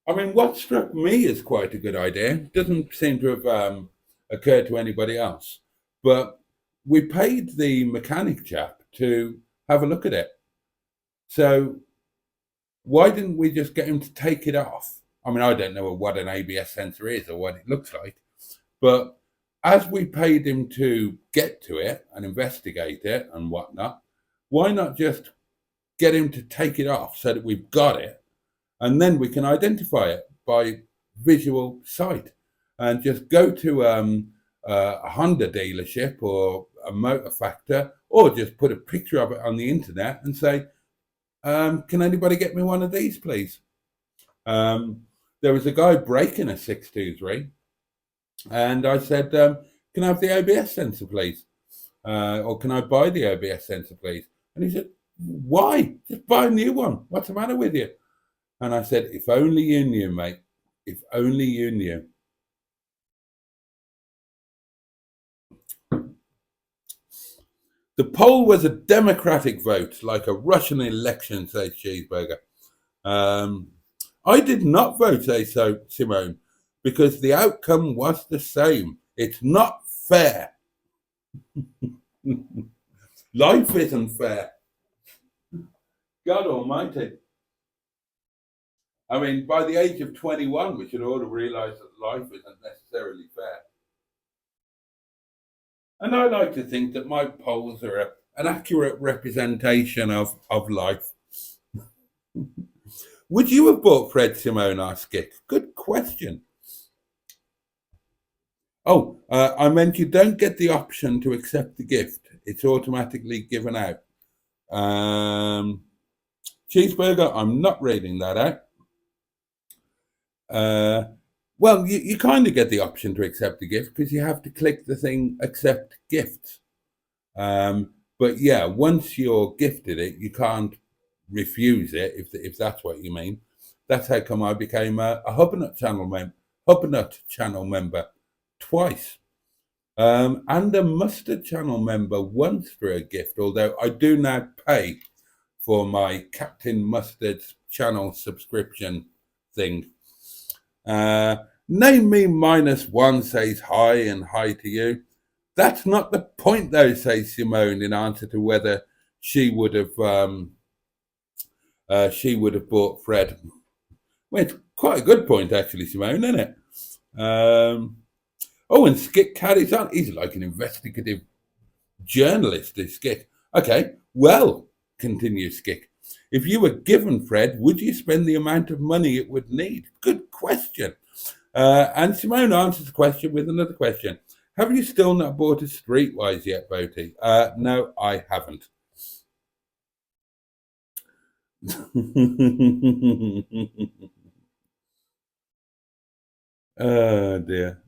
I mean, what struck me as quite a good idea doesn't seem to have occurred to anybody else, but we paid the mechanic chap to have a look at it. So why didn't we just get him to take it off? I mean, I don't know what an ABS sensor is or what it looks like, but as we paid him to get to it and investigate it and whatnot, why not just get him to take it off so that we've got it, and then we can identify it by visual sight, and just go to a Honda dealership or a motor factor, or just put a picture of it on the internet and say, can anybody get me one of these, please? There was a guy breaking a 623, and I said, can I have the ABS sensor, please? Or can I buy the ABS sensor, please? And he said, why? Just buy a new one. What's the matter with you? And I said, if only you knew, mate. If only you knew. The poll was a democratic vote, like a Russian election, says Cheeseburger. I did not vote, says Simone, because the outcome was the same. It's not fair. Life isn't fair. God almighty. I mean, by the age of 21, we should all have realised that life isn't necessarily fair. And I like to think that my polls are an accurate representation of life. Would you have bought Fred, Simone, asked Skip? Good question. Oh, I meant you don't get the option to accept the gift. It's automatically given out. Cheeseburger, I'm not reading that out. Well, you kind of get the option to accept the gift because you have to click the thing, accept gifts. But yeah, once you're gifted it, you can't refuse it, if that's what you mean. That's how come I became a Hubnut channel member twice. And a Mustard channel member once for a gift, although I do now pay for my Captain Mustard's channel subscription thing. Name me -1 says hi, and hi to you. That's not the point though, says Simone, in answer to whether she would have bought Fred. Well, it's quite a good point actually, Simone, isn't it? Oh, and Skit carries on. He's like an investigative journalist, this Skit. Okay, well, continues Skit, if you were given Fred, would you spend the amount of money it would need? Good question. And Simone answers the question with another question. Have you still not bought a Streetwise yet, Boaty? No, I haven't. Oh dear.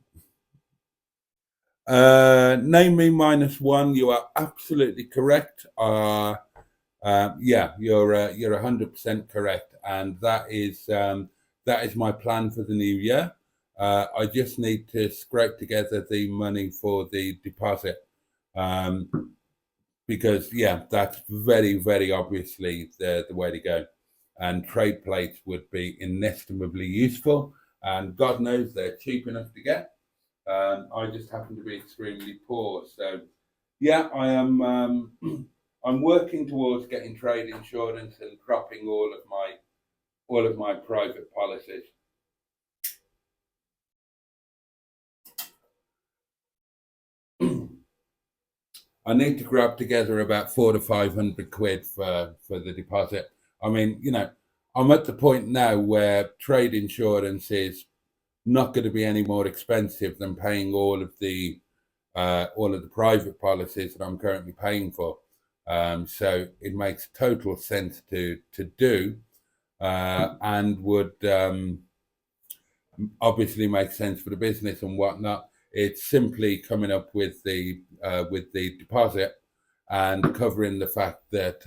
Name me -1. You are absolutely correct. Yeah, you're 100% correct, and that is my plan for the new year. I just need to scrape together the money for the deposit, because yeah, that's very, very obviously the way to go. And trade plates would be inestimably useful, and God knows they're cheap enough to get. I just happen to be extremely poor, so yeah, I am. I'm working towards getting trade insurance and dropping all of my private policies. I need to grab together about 400 to 500 quid for the deposit. I mean, I'm at the point now where trade insurance is not going to be any more expensive than paying all of the private policies that I'm currently paying for. So it makes total sense to do, and would obviously make sense for the business and whatnot. It's simply coming up with the deposit and covering the fact that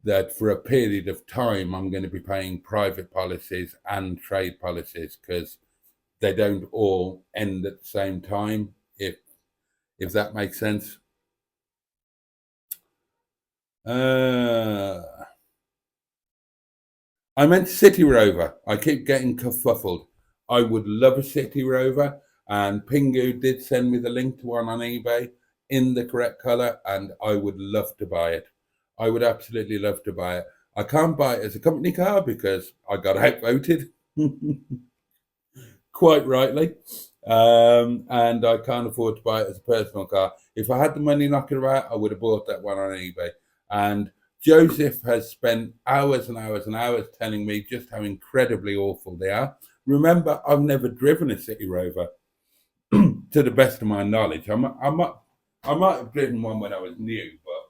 that for a period of time I'm going to be paying private policies and trade policies because they don't all end at the same time. If that makes sense. Uh, I meant City Rover. I keep getting kerfuffled. I would love a City Rover, and Pingu did send me the link to one on eBay in the correct color, and I would love to buy it. I would absolutely love to buy it. I can't buy it as a company car because I got outvoted, quite rightly, and I can't afford to buy it as a personal car. If I had the money knocking about, I would have bought that one on eBay. And Joseph has spent hours and hours and hours telling me just how incredibly awful they are. Remember, I've never driven a City Rover, to the best of my knowledge. I might have driven one when I was new, but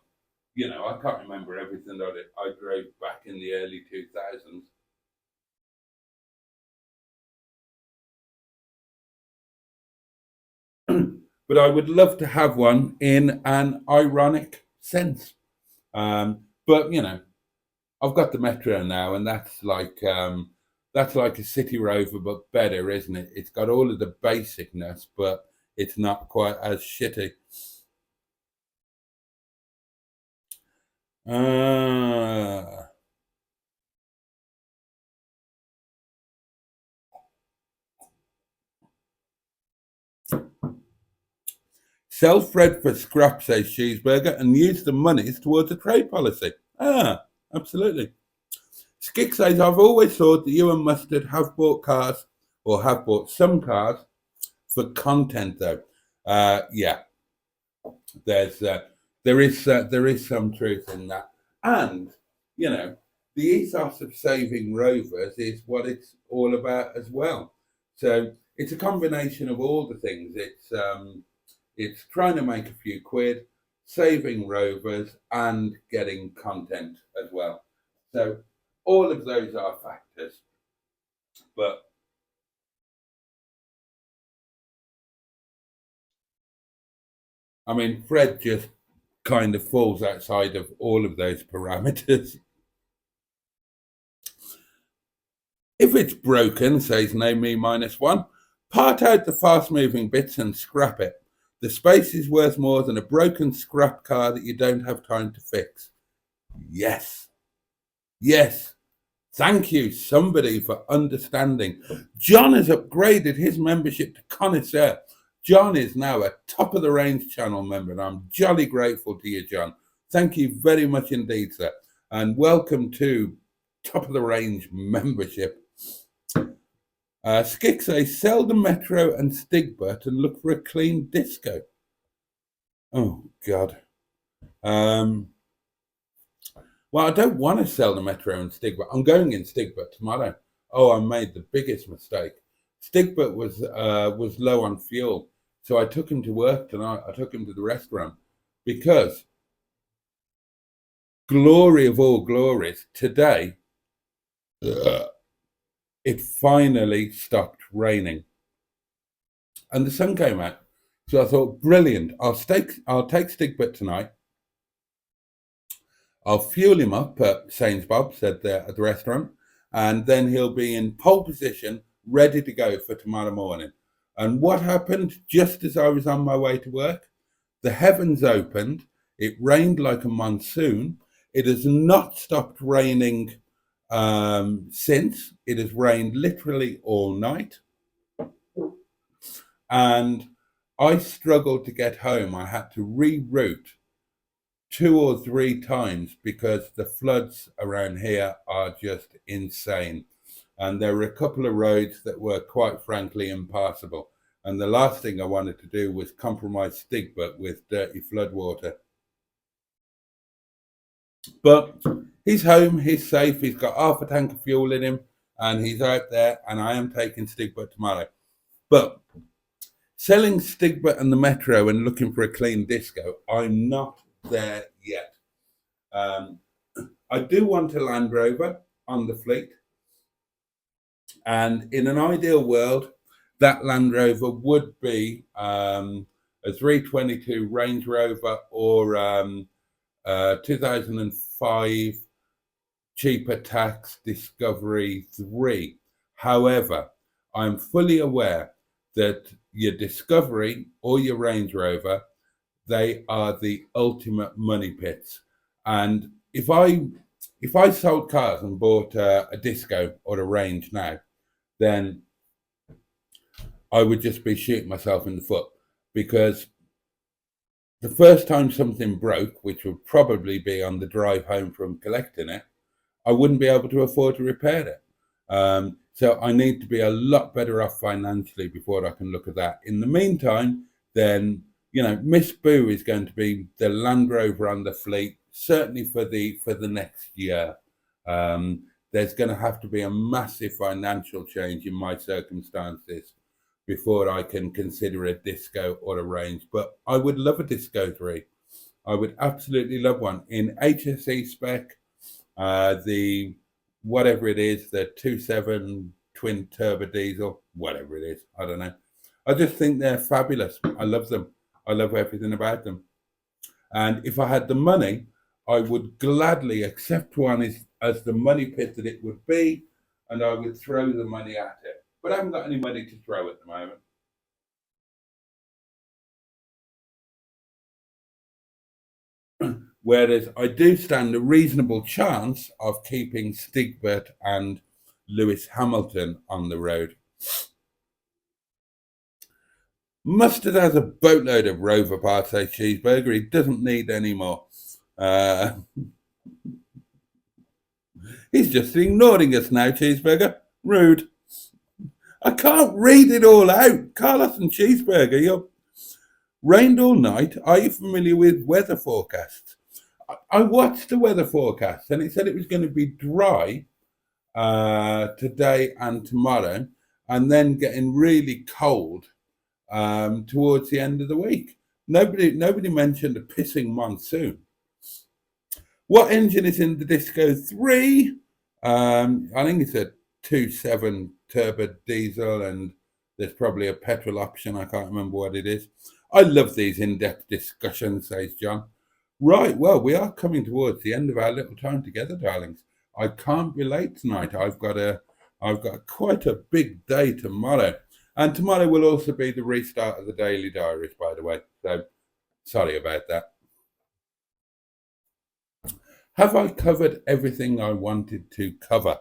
I can't remember everything that I drove back in the early 2000s. But I would love to have one in an ironic sense. But I've got the Metro now, and that's like a City Rover, but better, isn't it? It's got all of the basicness, but it's not quite as shitty. Uh, Sell Fred for scrap, says Cheeseburger, and use the monies towards a trade policy. Absolutely. Skick says, I've always thought that you and Mustard have bought cars, or have bought some cars, for content, though. Yeah, there's there is some truth in that, and the ethos of saving rovers is what it's all about as well. So it's a combination of all the things. It's trying to make a few quid, saving rovers, and getting content as well. So all of those are factors, but I mean, Fred just kind of falls outside of all of those parameters. If it's broken, says Name Me -1, part out the fast moving bits and scrap it. The space is worth more than a broken scrap car that you don't have time to fix. Yes. Yes. Thank you, somebody, for understanding. John has upgraded his membership to Connoisseur. John is now a top of the range channel member, and I'm jolly grateful to you, John. Thank you very much indeed, sir. And welcome to top of the range membership. Skick says, sell the Metro and Stigbert and look for a clean disco. Oh, God. Well, I don't want to sell the Metro and Stigbert. I'm going in Stigbert tomorrow. Oh, I made the biggest mistake. Stigbert was low on fuel, so I took him to work tonight. I took him to the restaurant because, glory of all glories, today it finally stopped raining, and the sun came out. So I thought, brilliant. I'll take Stigbert tonight. I'll fuel him up at Saint Bob's at the restaurant, and then he'll be in pole position, ready to go for tomorrow morning. And what happened just as I was on my way to work? The heavens opened. It rained like a monsoon. It has not stopped raining since. It has rained literally all night. And I struggled to get home. I had to reroute 2 or 3 times because the floods around here are just insane. And there were a couple of roads that were quite frankly impassable. And the last thing I wanted to do was compromise Stigbert with dirty floodwater. But he's home, he's safe, he's got half a tank of fuel in him. and he's out there, and I am taking Stigbert tomorrow. But selling Stigbert and the Metro and looking for a clean disco, I'm not there yet. I do want a Land Rover on the fleet, and in an ideal world, that Land Rover would be a 322 Range Rover or 2005 cheaper tax Discovery 3. However, I'm fully aware that your Discovery or your Range Rover, they are the ultimate money pits. And if I sold cars and bought a Disco or a Range now, then I would just be shooting myself in the foot, because the first time something broke, which would probably be on the drive home from collecting it, I wouldn't be able to afford to repair it. So I need to be a lot better off financially before I can look at that. In the meantime, then, Miss Boo is going to be the Land Rover on the fleet, certainly for the next year. There's going to have to be a massive financial change in my circumstances before I can consider a Disco or a Range. But I would love a Disco 3. I would absolutely love one in HSE spec. The whatever it is, the 2.7 twin turbo diesel, whatever it is, I don't know. I just think they're fabulous. I love them. I love everything about them. And if I had the money, I would gladly accept one as the money pit that it would be, and I would throw the money at it. But I haven't got any money to throw at the moment. Whereas I do stand a reasonable chance of keeping Stigbert and Lewis Hamilton on the road. Mustard has a boatload of Rover parts, says Cheeseburger. He doesn't need any more. He's just ignoring us now, Cheeseburger. Rude. I can't read it all out. Carlos and Cheeseburger, you're rained all night. Are you familiar with weather forecasts? I watched the weather forecast, and it said it was going to be dry today and tomorrow, and then getting really cold towards the end of the week. Nobody mentioned a pissing monsoon. What engine is in the Disco 3? I think it's a 2.7 turbo diesel, and there's probably a petrol option. I can't remember what it is. I love these in-depth discussions, says John. Right, well, we are coming towards the end of our little time together, darlings. I can't be late tonight. I've got quite a big day tomorrow. And tomorrow will also be the restart of the Daily Diaries, by the way. So, sorry about that. Have I covered everything I wanted to cover?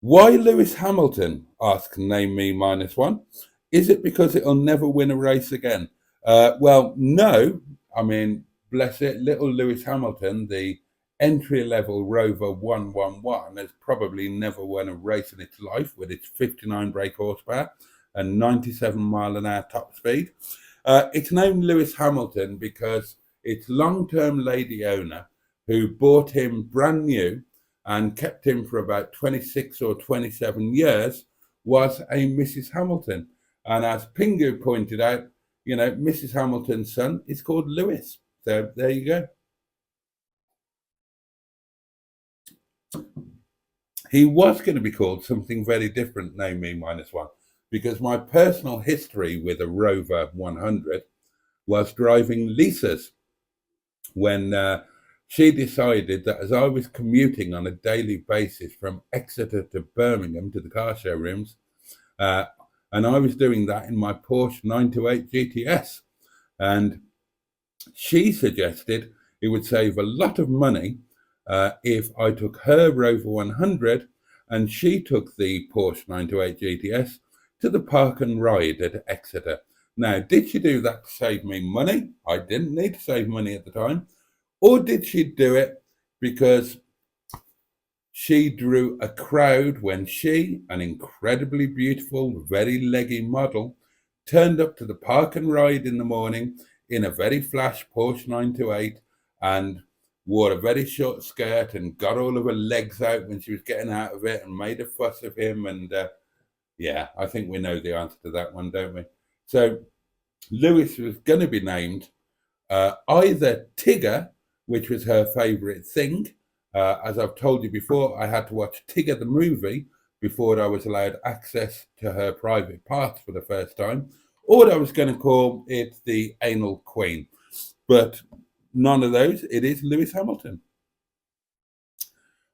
Why Lewis Hamilton? Asks Name Me -1. Is it because it'll never win a race again? Well, no. I mean, bless it, little Lewis Hamilton, the entry-level Rover 111, has probably never won a race in its life with its 59 brake horsepower and 97 mile an hour top speed. It's named Lewis Hamilton because its long-term lady owner, who bought him brand new and kept him for about 26 or 27 years, was a Mrs. Hamilton. And as Pingu pointed out, Mrs. Hamilton's son is called Lewis. So there you go. He was going to be called something very different, Name Me -1, because my personal history with a Rover 100 was driving Lisa's when she decided that as I was commuting on a daily basis from Exeter to Birmingham to the car showrooms, and I was doing that in my Porsche 928 GTS. And she suggested it would save a lot of money if I took her Rover 100 and she took the Porsche 928 GTS to the park and ride at Exeter. Now, did she do that to save me money? I didn't need to save money at the time. Or did she do it because she drew a crowd when she, an incredibly beautiful, very leggy model, turned up to the park and ride in the morning in a very flash Porsche 928 and wore a very short skirt and got all of her legs out when she was getting out of it and made a fuss of him. And yeah, I think we know the answer to that one, don't we? So Lewis was going to be named either Tigger, which was her favourite thing. As I've told you before, I had to watch Tigger the movie before I was allowed access to her private parts for the first time. Or I was going to call it the Anal Queen. But none of those. It is Lewis Hamilton.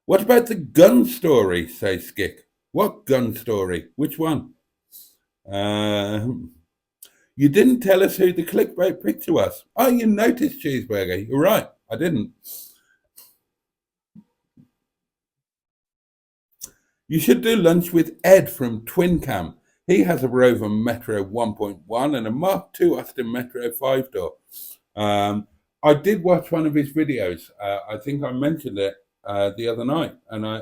What about the gun story, says Skick. What gun story? Which one? You didn't tell us who the clickbait picture was. Oh, you noticed, Cheeseburger. You're right. I didn't. You should do lunch with Ed from Twin Cam. He has a Rover Metro 1.1 and a Mark II Austin Metro 5-door. I did watch one of his videos. I think I mentioned it the other night, and I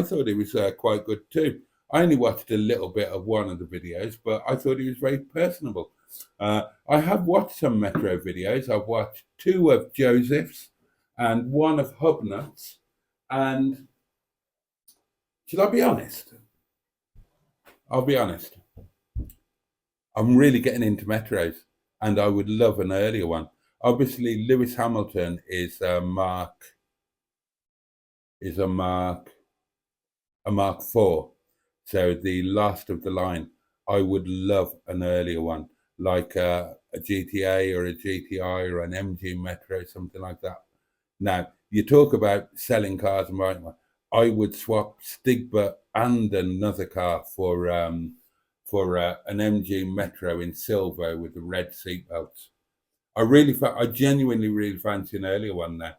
thought it was quite good too. I only watched a little bit of one of the videos, but I thought he was very personable. I have watched some Metro videos. I've watched 2 of Joseph's and 1 of Hubnuts. And should I be honest? I'll be honest. I'm really getting into Metros, and I would love an earlier one. Obviously, Lewis Hamilton is a Mark IV. So the last of the line. I would love an earlier one, like a GTA or a GTI or an MG Metro, something like that. Now, you talk about selling cars and buying one. I would swap Stigba and another car for an MG Metro in silver with the red seatbelts. I genuinely really fancy an earlier one now.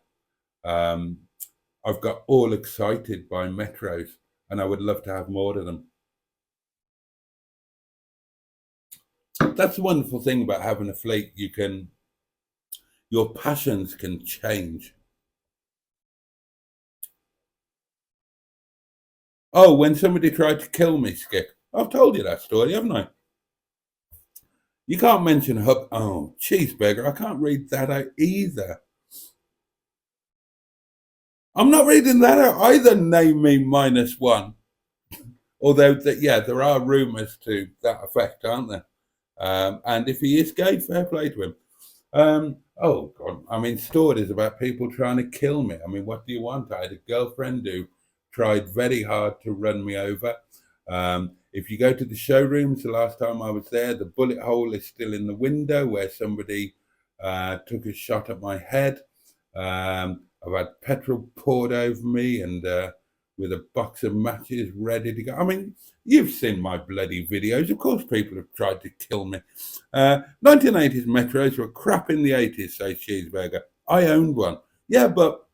I've got all excited by Metros, and I would love to have more of them. That's the wonderful thing about having a fleet. Your passions can change. Oh, when somebody tried to kill me, Skip. I've told you that story, haven't I? You can't mention Hub. Oh, Cheeseburger. I can't read that out either. I'm not reading that out either. Name me -1. Although, there are rumours to that effect, aren't there? And if he is gay, fair play to him. Oh, God. I mean, stories about people trying to kill me. I mean, what do you want? I had a girlfriend who tried very hard to run me over. If you go to the showrooms, the last time I was there, the bullet hole is still in the window where somebody took a shot at my head. I've had petrol poured over me and with a box of matches ready to go. I mean, you've seen my bloody videos. Of course, people have tried to kill me. 1980s Metros were crap in the 80s, says Cheeseburger. I owned one. Yeah, but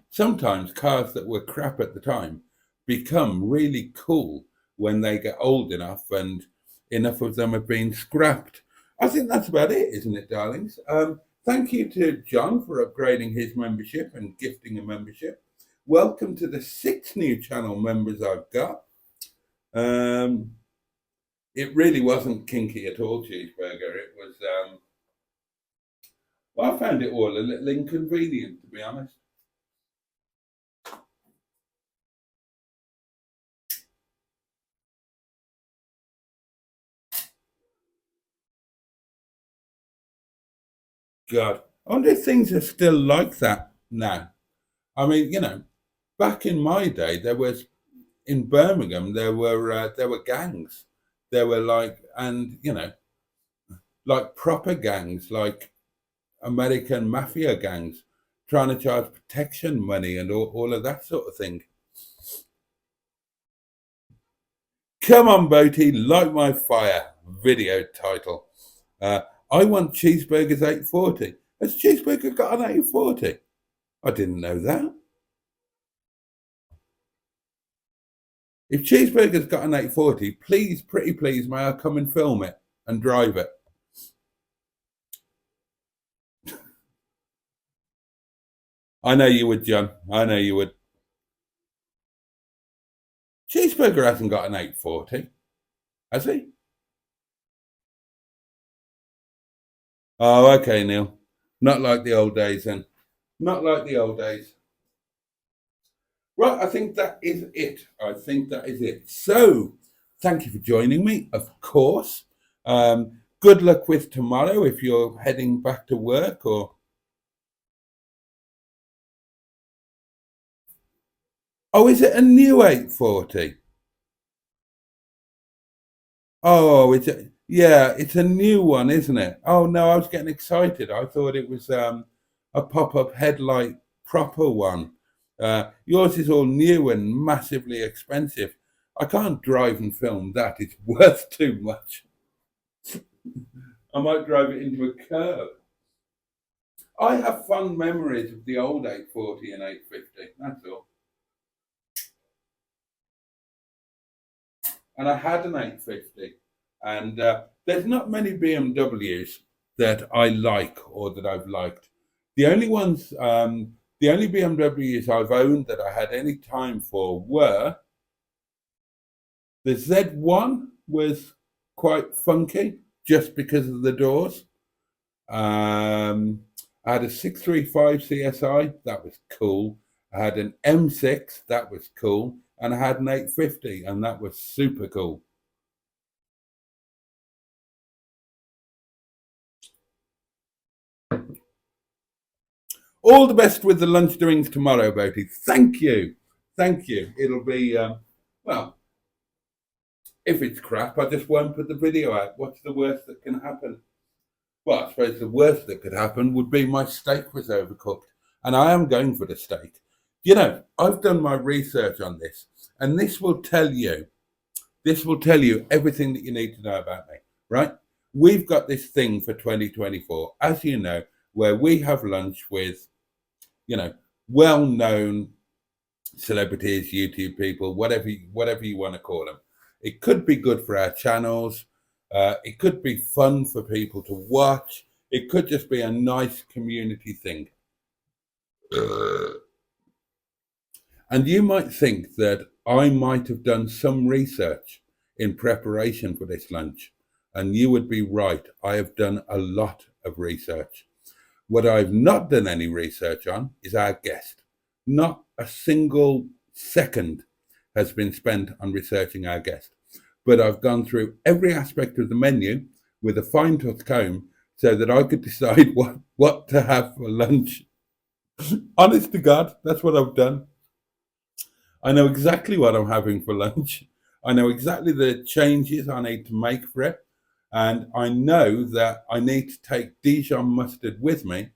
sometimes cars that were crap at the time become really cool when they get old enough and enough of them have been scrapped. I think that's about it, isn't it, darlings? Thank you to John for upgrading his membership and gifting a membership. Welcome to the 6 new channel members I've got. It really wasn't kinky at all, Cheeseburger. It was, well, I found it all a little inconvenient, to be honest. God, I wonder if things are still like that now. I mean, back in my day, in Birmingham there were gangs. There were like proper gangs, like American mafia gangs, trying to charge protection money and all of that sort of thing. Come on, Boaty, light my fire. Video title. I want Cheeseburger's 840. Has Cheeseburger got an 840? I didn't know that. If Cheeseburger's got an 840, please, pretty please, may I come and film it and drive it? I know you would, John. I know you would. Cheeseburger hasn't got an 840, has he? Oh, okay, Neil. Not like the old days then. Not like the old days. Right, I think that is it. I think that is it. So, thank you for joining me, of course. Good luck with tomorrow if you're heading back to work or. Oh, is it a new 840? Oh, yeah, it's a new one, isn't it? Oh no, I was getting excited. I thought it was a pop-up headlight proper one. Yours is all new and massively expensive. I can't drive and film that. It's worth too much. I might drive it into a curb. I have fond memories of the old 840 and 850. That's all. And I had an 850, and there's not many BMWs that I like or that I've liked. The only ones, the only BMWs I've owned that I had any time for were the Z1 was quite funky just because of the doors. I had a 635 CSI, that was cool. I had an M6, that was cool. And I had an 850, and that was super cool. All the best with the lunch doings tomorrow, Boaty. Thank you. Thank you. It'll be, well, if it's crap, I just won't put the video out. What's the worst that can happen? Well, I suppose the worst that could happen would be my steak was overcooked. And I am going for the steak. You know, I've done my research on this, and this will tell you everything that you need to know about me, right? We've got this thing for 2024, as you know, where we have lunch with, well-known celebrities, YouTube people, whatever you want to call them. It could be good for our channels. It could be fun for people to watch. It could just be a nice community thing. And you might think that I might have done some research in preparation for this lunch. And you would be right. I have done a lot of research. What I've not done any research on is our guest. Not a single second has been spent on researching our guest. But I've gone through every aspect of the menu with a fine tooth comb so that I could decide what to have for lunch. Honest to God, that's what I've done. I know exactly what I'm having for lunch. I know exactly the changes I need to make for it. And I know that I need to take Dijon mustard with me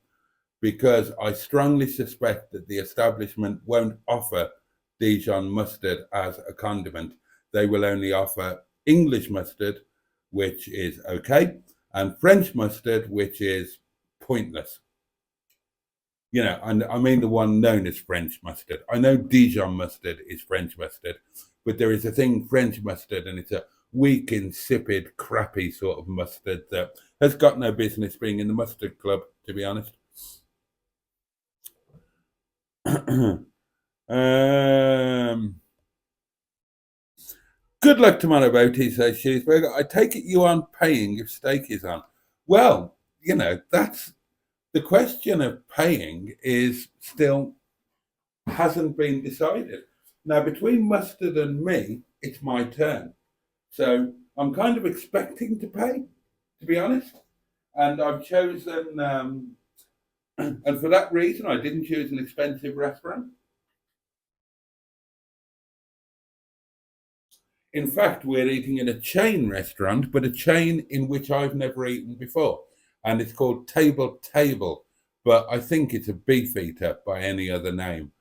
because I strongly suspect that the establishment won't offer Dijon mustard as a condiment. They will only offer English mustard, which is okay, and French mustard, which is pointless. And I mean the one known as French mustard. I know Dijon mustard is French mustard, but there is a thing French mustard, and it's a weak, insipid, crappy sort of mustard that has got no business being in the mustard club, to be honest. Good luck tomorrow, Boaty, says Cheeseburger. I take it you aren't paying if steak is on. Well, that's the question of paying is still hasn't been decided. Now, between mustard and me, it's my turn. So I'm kind of expecting to pay, to be honest. And I've chosen, and for that reason, I didn't choose an expensive restaurant. In fact, we're eating in a chain restaurant, but a chain in which I've never eaten before. And it's called Table, but I think it's a beef eater by any other name.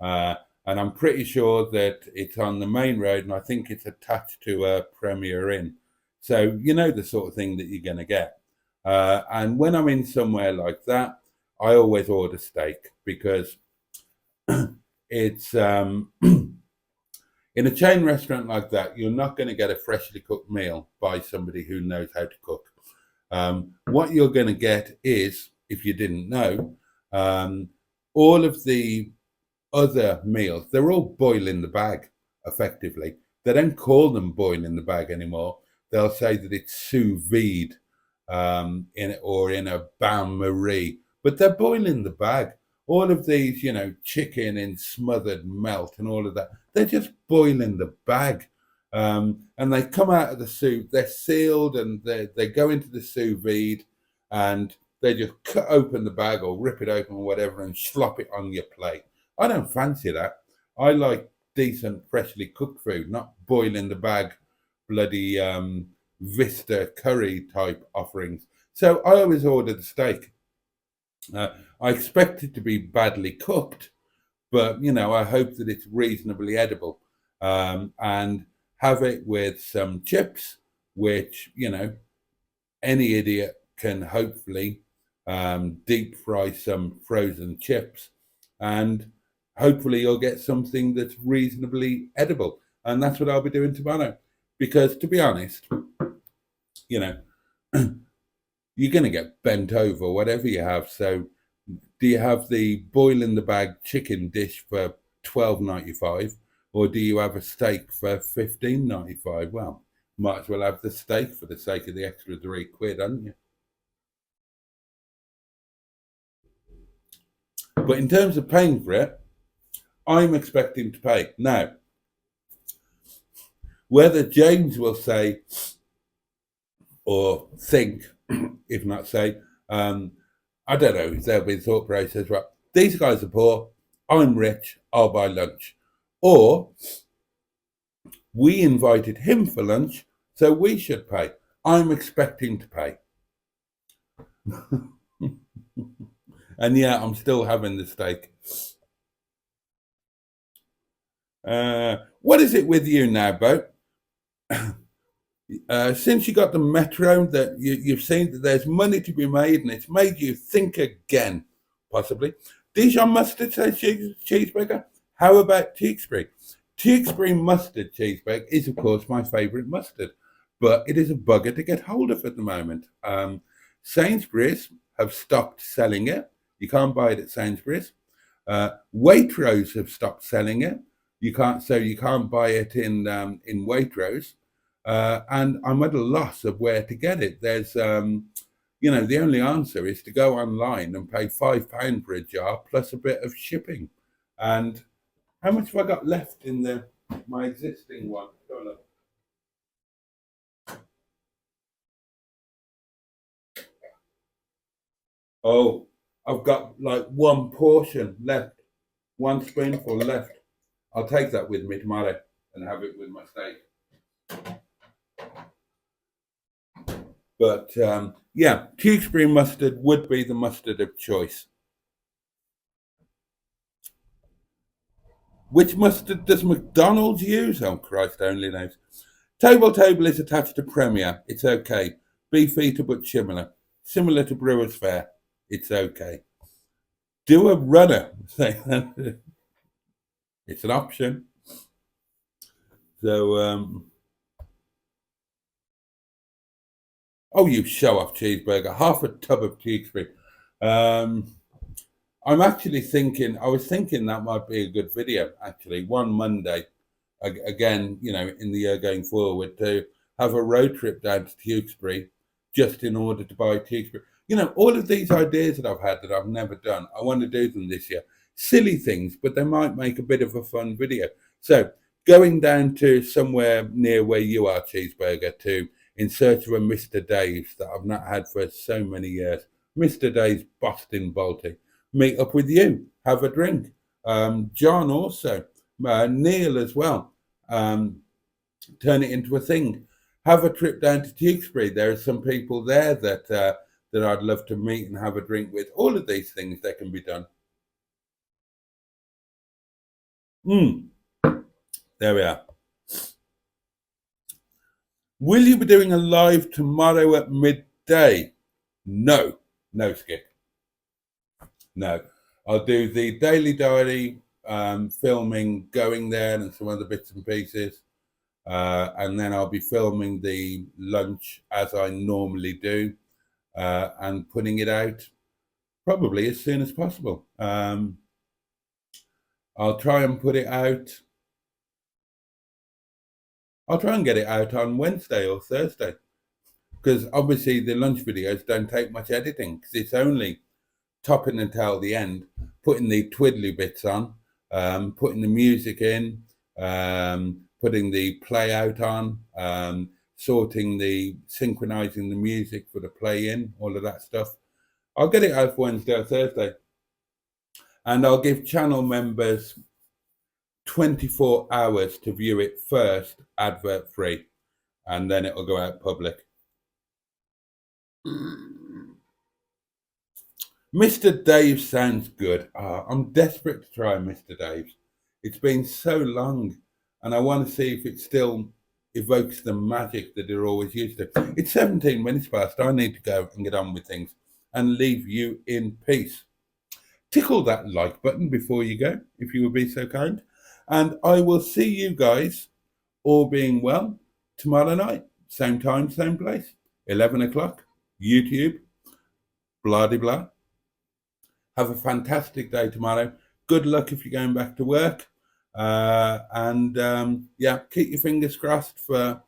And I'm pretty sure that it's on the main road, and I think it's attached to a Premier Inn. So you know the sort of thing that you're going to get. And when I'm in somewhere like that, I always order steak because it's in a chain restaurant like that, you're not going to get a freshly cooked meal by somebody who knows how to cook. What you're going to get is, if you didn't know, all of the other meals, they're all boil in the bag, effectively. They don't call them boil in the bag anymore. They'll say that it's sous vide in a bain marie, but they're boil in the bag. all of these, chicken in smothered melt and all of that, they're just boiling the bag. And they come out of the sous, they're sealed and they go into the sous vide and they just cut open the bag or rip it open or whatever and slop it on your plate. I don't fancy that. I like decent, freshly cooked food, not boiling the bag, bloody Vista curry type offerings. So I always order the steak. I expect it to be badly cooked, but I hope that it's reasonably edible, and have it with some chips, which any idiot can hopefully deep fry some frozen chips, and hopefully you'll get something that's reasonably edible, and that's what I'll be doing tomorrow. Because to be honest, you know, you're going to get bent over whatever you have. So, do you have the boil in the bag chicken dish for $12.95, or do you have a steak for $15.95? Well, might as well have the steak for the sake of the extra £3, haven't you? But in terms of paying for it, I'm expecting to pay. Now, whether James will say or think, if not say, I don't know, there'll be the thought process, right, these guys are poor, I'm rich, I'll buy lunch. Or we invited him for lunch, so we should pay. I'm expecting to pay. And yeah, I'm still having the steak. What is it with you now, Bo? Since you got the Metro, that you've seen that there's money to be made, and it's made you think again, possibly. Dijon mustard says cheeseburger. How about Tewkesbury? Tewkesbury mustard cheeseburger is, of course, my favourite mustard, but it is a bugger to get hold of at the moment. Sainsbury's have stopped selling it. You can't buy it at Sainsbury's. Waitrose have stopped selling it. You can't buy it in Waitrose. And I'm at a loss of where to get it. There's, the only answer is to go online and pay £5 for a jar plus a bit of shipping. And how much have I got left in my existing one? Oh, I've got like one portion left, one spoonful left. I'll take that with me tomorrow and have it with my steak. But yeah, Tewkesbury mustard would be the mustard of choice. Which mustard does McDonald's use? Oh, Christ only knows. Table is attached to Premier. It's okay. Beefeater but similar. Similar to Brewer's Fare. It's okay. Do a runner. It's an option. So, oh, you show off cheeseburger. Half a tub of Tewkesbury. I'm actually thinking, I was thinking that might be a good video, actually, one Monday, again, in the year going forward, to have a road trip down to Tewkesbury just in order to buy Tewkesbury. All of these ideas that I've had that I've never done, I want to do them this year. Silly things, but they might make a bit of a fun video. So, going down to somewhere near where you are, Cheeseburger, in search of a Mr. Dave's that I've not had for so many years. Mr. Dave's Boston Boaty. Meet up with you, have a drink. John also, Neil as well. Turn it into a thing. Have a trip down to Tewkesbury. There are some people there that I'd love to meet and have a drink with. All of these things that can be done. There we are. Will you be doing a live tomorrow at midday? No, Skip. No, I'll do the Daily Diary filming, going there, and some other bits and pieces. And then I'll be filming the lunch as I normally do, and putting it out probably as soon as possible. I'll try and put it out. I'll try and get it out on Wednesday or Thursday, because obviously the lunch videos don't take much editing, because it's only topping until the end, putting the twiddly bits on, putting the music in, putting the play out on, synchronizing the music for the play in, all of that stuff. I'll get it out Wednesday or Thursday. And I'll give channel members 24 hours to view it first, advert free, and then it'll go out public. Mr. Dave sounds good. I'm desperate to try Mr. Dave's. It's been so long, and I want to see if it still evokes the magic that it always used to. It's 17 minutes past. I need to go and get on with things and leave you in peace. Tickle that like button before you go, if you would be so kind. And I will see you guys, all being well, tomorrow night. Same time, same place. 11 o'clock, YouTube, blah de blah. Have a fantastic day tomorrow. Good luck if you're going back to work. Yeah, keep your fingers crossed for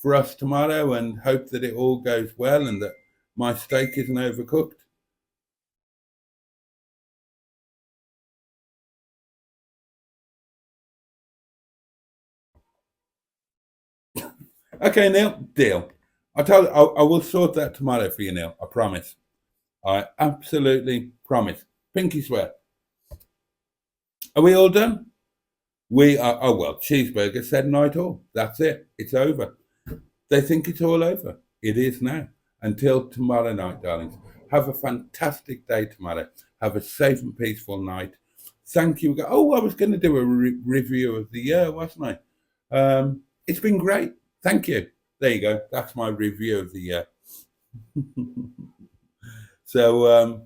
us tomorrow, and hope that it all goes well and that my steak isn't overcooked. Okay, Neil, deal. I will sort that tomorrow for you, Neil. I promise. I absolutely promise. Pinky swear. Are we all done? We are. Oh well, Cheeseburger said night all. That's it. It's over. They think it's all over. It is now. Until tomorrow night, darlings. Have a fantastic day tomorrow. Have a safe and peaceful night. Thank you. Oh, I was going to do a review of the year, wasn't I? It's been great. Thank you. There you go. That's my review of the year. So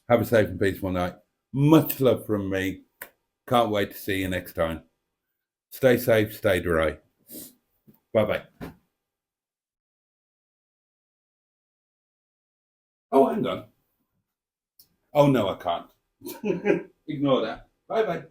have a safe and peaceful night. Much love from me. Can't wait to see you next time. Stay safe, stay dry. Bye-bye. Oh, hang on. Oh, no, I can't. Ignore that. Bye-bye.